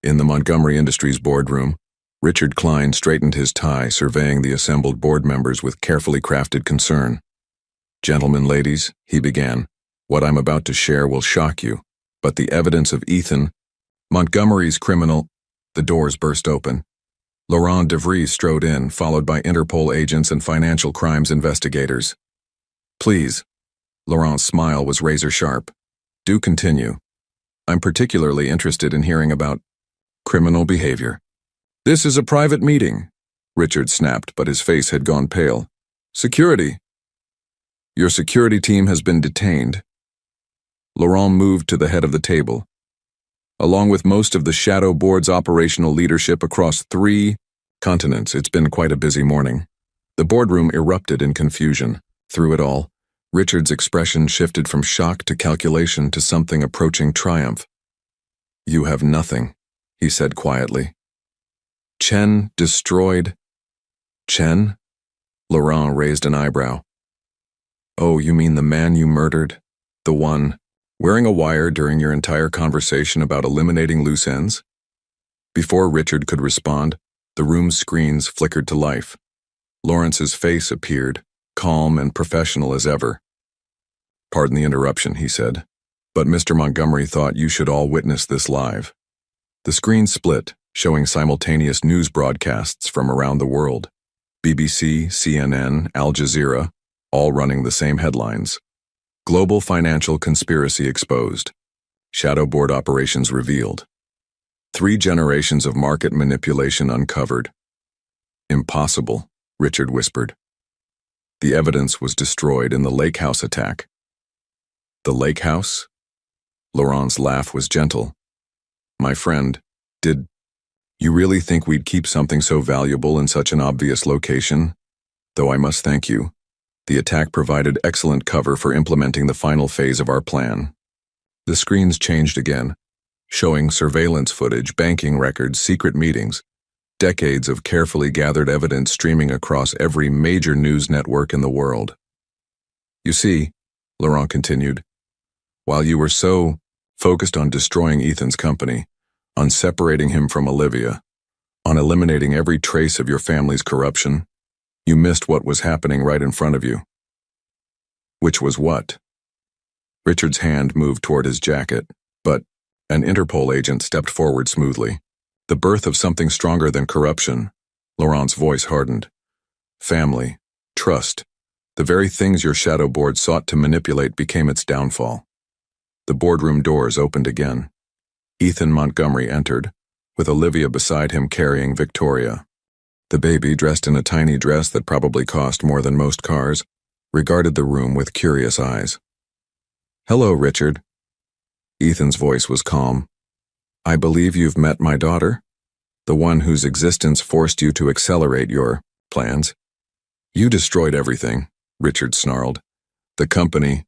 In the Montgomery Industries boardroom, Richard Klein straightened his tie, surveying the assembled board members with carefully crafted concern. Gentlemen, ladies, he began, what I'm about to share will shock you, but the evidence of Ethan, Montgomery's criminal. The doors burst open. Laurent de Vries strode in, followed by Interpol agents and financial crimes investigators. Please. Laurent's smile was razor-sharp. Do continue. I'm particularly interested in hearing about criminal behavior. This is a private meeting, Richard snapped, but his face had gone pale. Security. Your security team has been detained. Laurent moved to the head of the table. Along with most of the Shadow Board's operational leadership across 3 continents, it's been quite a busy morning. The boardroom erupted in confusion. Through it all, Richard's expression shifted from shock to calculation to something approaching triumph. You have nothing, he said quietly. Chen destroyed. Chen? Laurent raised an eyebrow. Oh, you mean the man you murdered? The one wearing a wire during your entire conversation about eliminating loose ends? Before Richard could respond, the room's screens flickered to life. Lawrence's face appeared, calm and professional as ever. Pardon the interruption, he said, but Mr. Montgomery thought you should all witness this live. The screen split, showing simultaneous news broadcasts from around the world. BBC, CNN, Al Jazeera, all running the same headlines. Global financial conspiracy exposed. Shadow board operations revealed. 3 generations of market manipulation uncovered. Impossible, Richard whispered. The evidence was destroyed in the Lake House attack. The Lake House? Laurent's laugh was gentle. My friend, did you really think we'd keep something so valuable in such an obvious location? Though I must thank you. The attack provided excellent cover for implementing the final phase of our plan. The screens changed again, showing surveillance footage, banking records, secret meetings, decades of carefully gathered evidence streaming across every major news network in the world. You see, Laurent continued, while you were so focused on destroying Ethan's company, on separating him from Olivia, on eliminating every trace of your family's corruption, you missed what was happening right in front of you. Which was what? Richard's hand moved toward his jacket, but an Interpol agent stepped forward smoothly. The birth of something stronger than corruption. Laurent's voice hardened. Family, trust, the very things your shadow board sought to manipulate became its downfall. The boardroom doors opened again. Ethan Montgomery entered, with Olivia beside him carrying Victoria. The baby, dressed in a tiny dress that probably cost more than most cars, regarded the room with curious eyes. Hello, Richard. Ethan's voice was calm. I believe you've met my daughter, the one whose existence forced you to accelerate your plans. You destroyed everything, Richard snarled. The company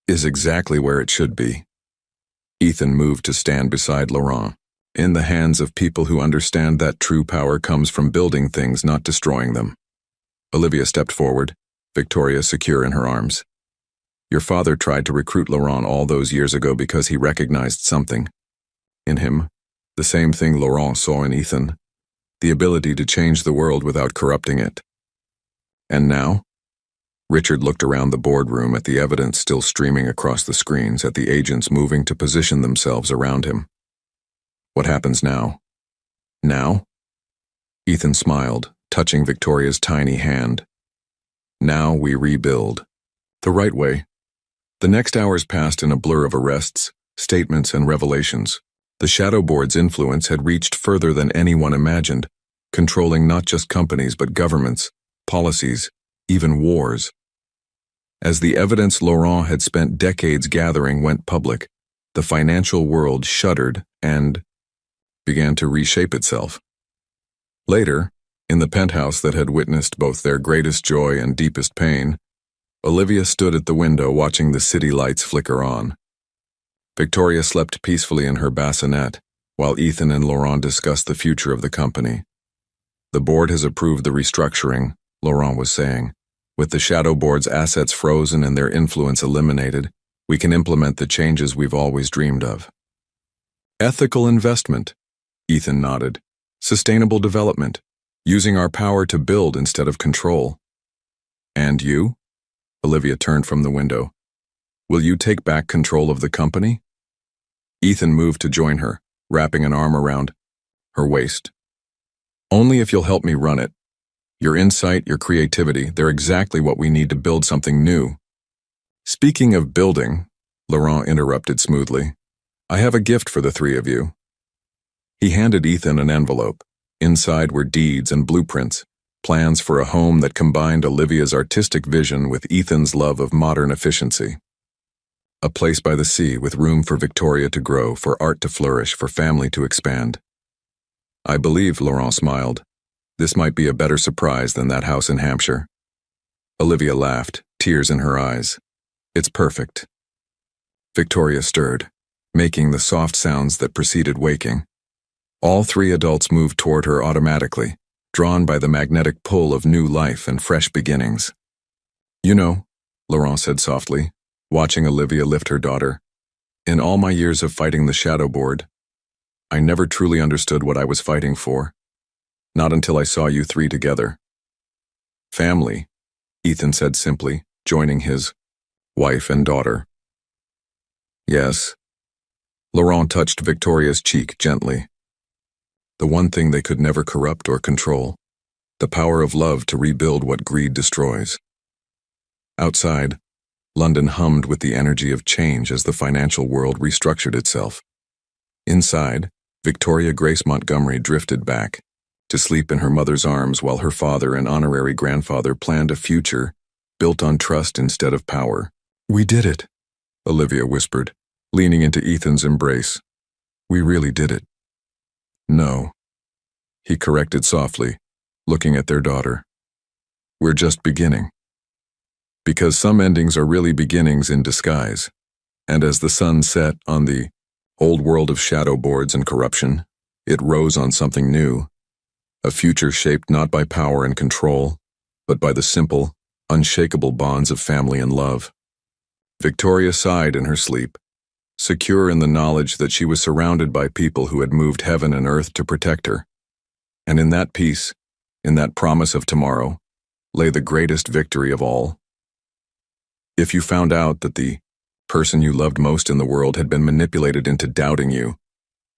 is exactly where it should be. Ethan moved to stand beside Laurent, in the hands of people who understand that true power comes from building things, not destroying them. Olivia stepped forward, Victoria secure in her arms. Your father tried to recruit Laurent all those years ago because he recognized something in him, the same thing Laurent saw in Ethan, the ability to change the world without corrupting it. And now? Richard looked around the boardroom at the evidence still streaming across the screens, at the agents moving to position themselves around him. What happens now? Now? Ethan smiled, touching Victoria's tiny hand. Now we rebuild. The right way. The next hours passed in a blur of arrests, statements, and revelations. The shadow board's influence had reached further than anyone imagined, controlling not just companies but governments, policies, even wars. As the evidence Laurent had spent decades gathering went public, the financial world shuddered and began to reshape itself. Later, in the penthouse that had witnessed both their greatest joy and deepest pain, Olivia stood at the window watching the city lights flicker on. Victoria slept peacefully in her bassinet, while Ethan and Laurent discussed the future of the company. The board has approved the restructuring, Laurent was saying. With the shadow board's assets frozen and their influence eliminated, we can implement the changes we've always dreamed of. Ethical investment, Ethan nodded. Sustainable development, using our power to build instead of control. And you? Olivia turned from the window. Will you take back control of the company? Ethan moved to join her, wrapping an arm around her waist. Only if you'll help me run it. Your insight, your creativity, they're exactly what we need to build something new. Speaking of building, Laurent interrupted smoothly, I have a gift for the 3 of you. He handed Ethan an envelope. Inside were deeds and blueprints, plans for a home that combined Olivia's artistic vision with Ethan's love of modern efficiency. A place by the sea with room for Victoria to grow, for art to flourish, for family to expand. I believe, Laurent smiled, this might be a better surprise than that house in Hampshire. Olivia laughed, tears in her eyes. It's perfect. Victoria stirred, making the soft sounds that preceded waking. All 3 adults moved toward her automatically, drawn by the magnetic pull of new life and fresh beginnings. You know, Laurent said softly, watching Olivia lift her daughter, in all my years of fighting the shadow board, I never truly understood what I was fighting for. Not until I saw you three together. Family, Ethan said simply, joining his wife and daughter. Yes. Laurent touched Victoria's cheek gently. The one thing they could never corrupt or control. The power of love to rebuild what greed destroys. Outside, London hummed with the energy of change as the financial world restructured itself. Inside, Victoria Grace Montgomery drifted back, to sleep in her mother's arms while her father and honorary grandfather planned a future built on trust instead of power. We did it, Olivia whispered, leaning into Ethan's embrace. We really did it. No, he corrected softly, looking at their daughter. We're just beginning. Because some endings are really beginnings in disguise, and as the sun set on the old world of shadow boards and corruption, it rose on something new, a future shaped not by power and control, but by the simple, unshakable bonds of family and love. Victoria sighed in her sleep, secure in the knowledge that she was surrounded by people who had moved heaven and earth to protect her. And in that peace, in that promise of tomorrow, lay the greatest victory of all. If you found out that the person you loved most in the world had been manipulated into doubting you,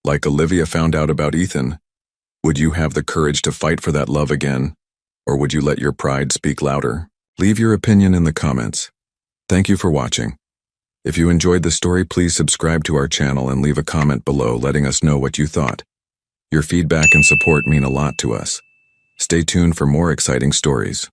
like Olivia found out about Ethan, would you have the courage to fight for that love again, or would you let your pride speak louder? Leave your opinion in the comments. Thank you for watching. If you enjoyed the story, please subscribe to our channel and leave a comment below letting us know what you thought. Your feedback and support mean a lot to us. Stay tuned for more exciting stories.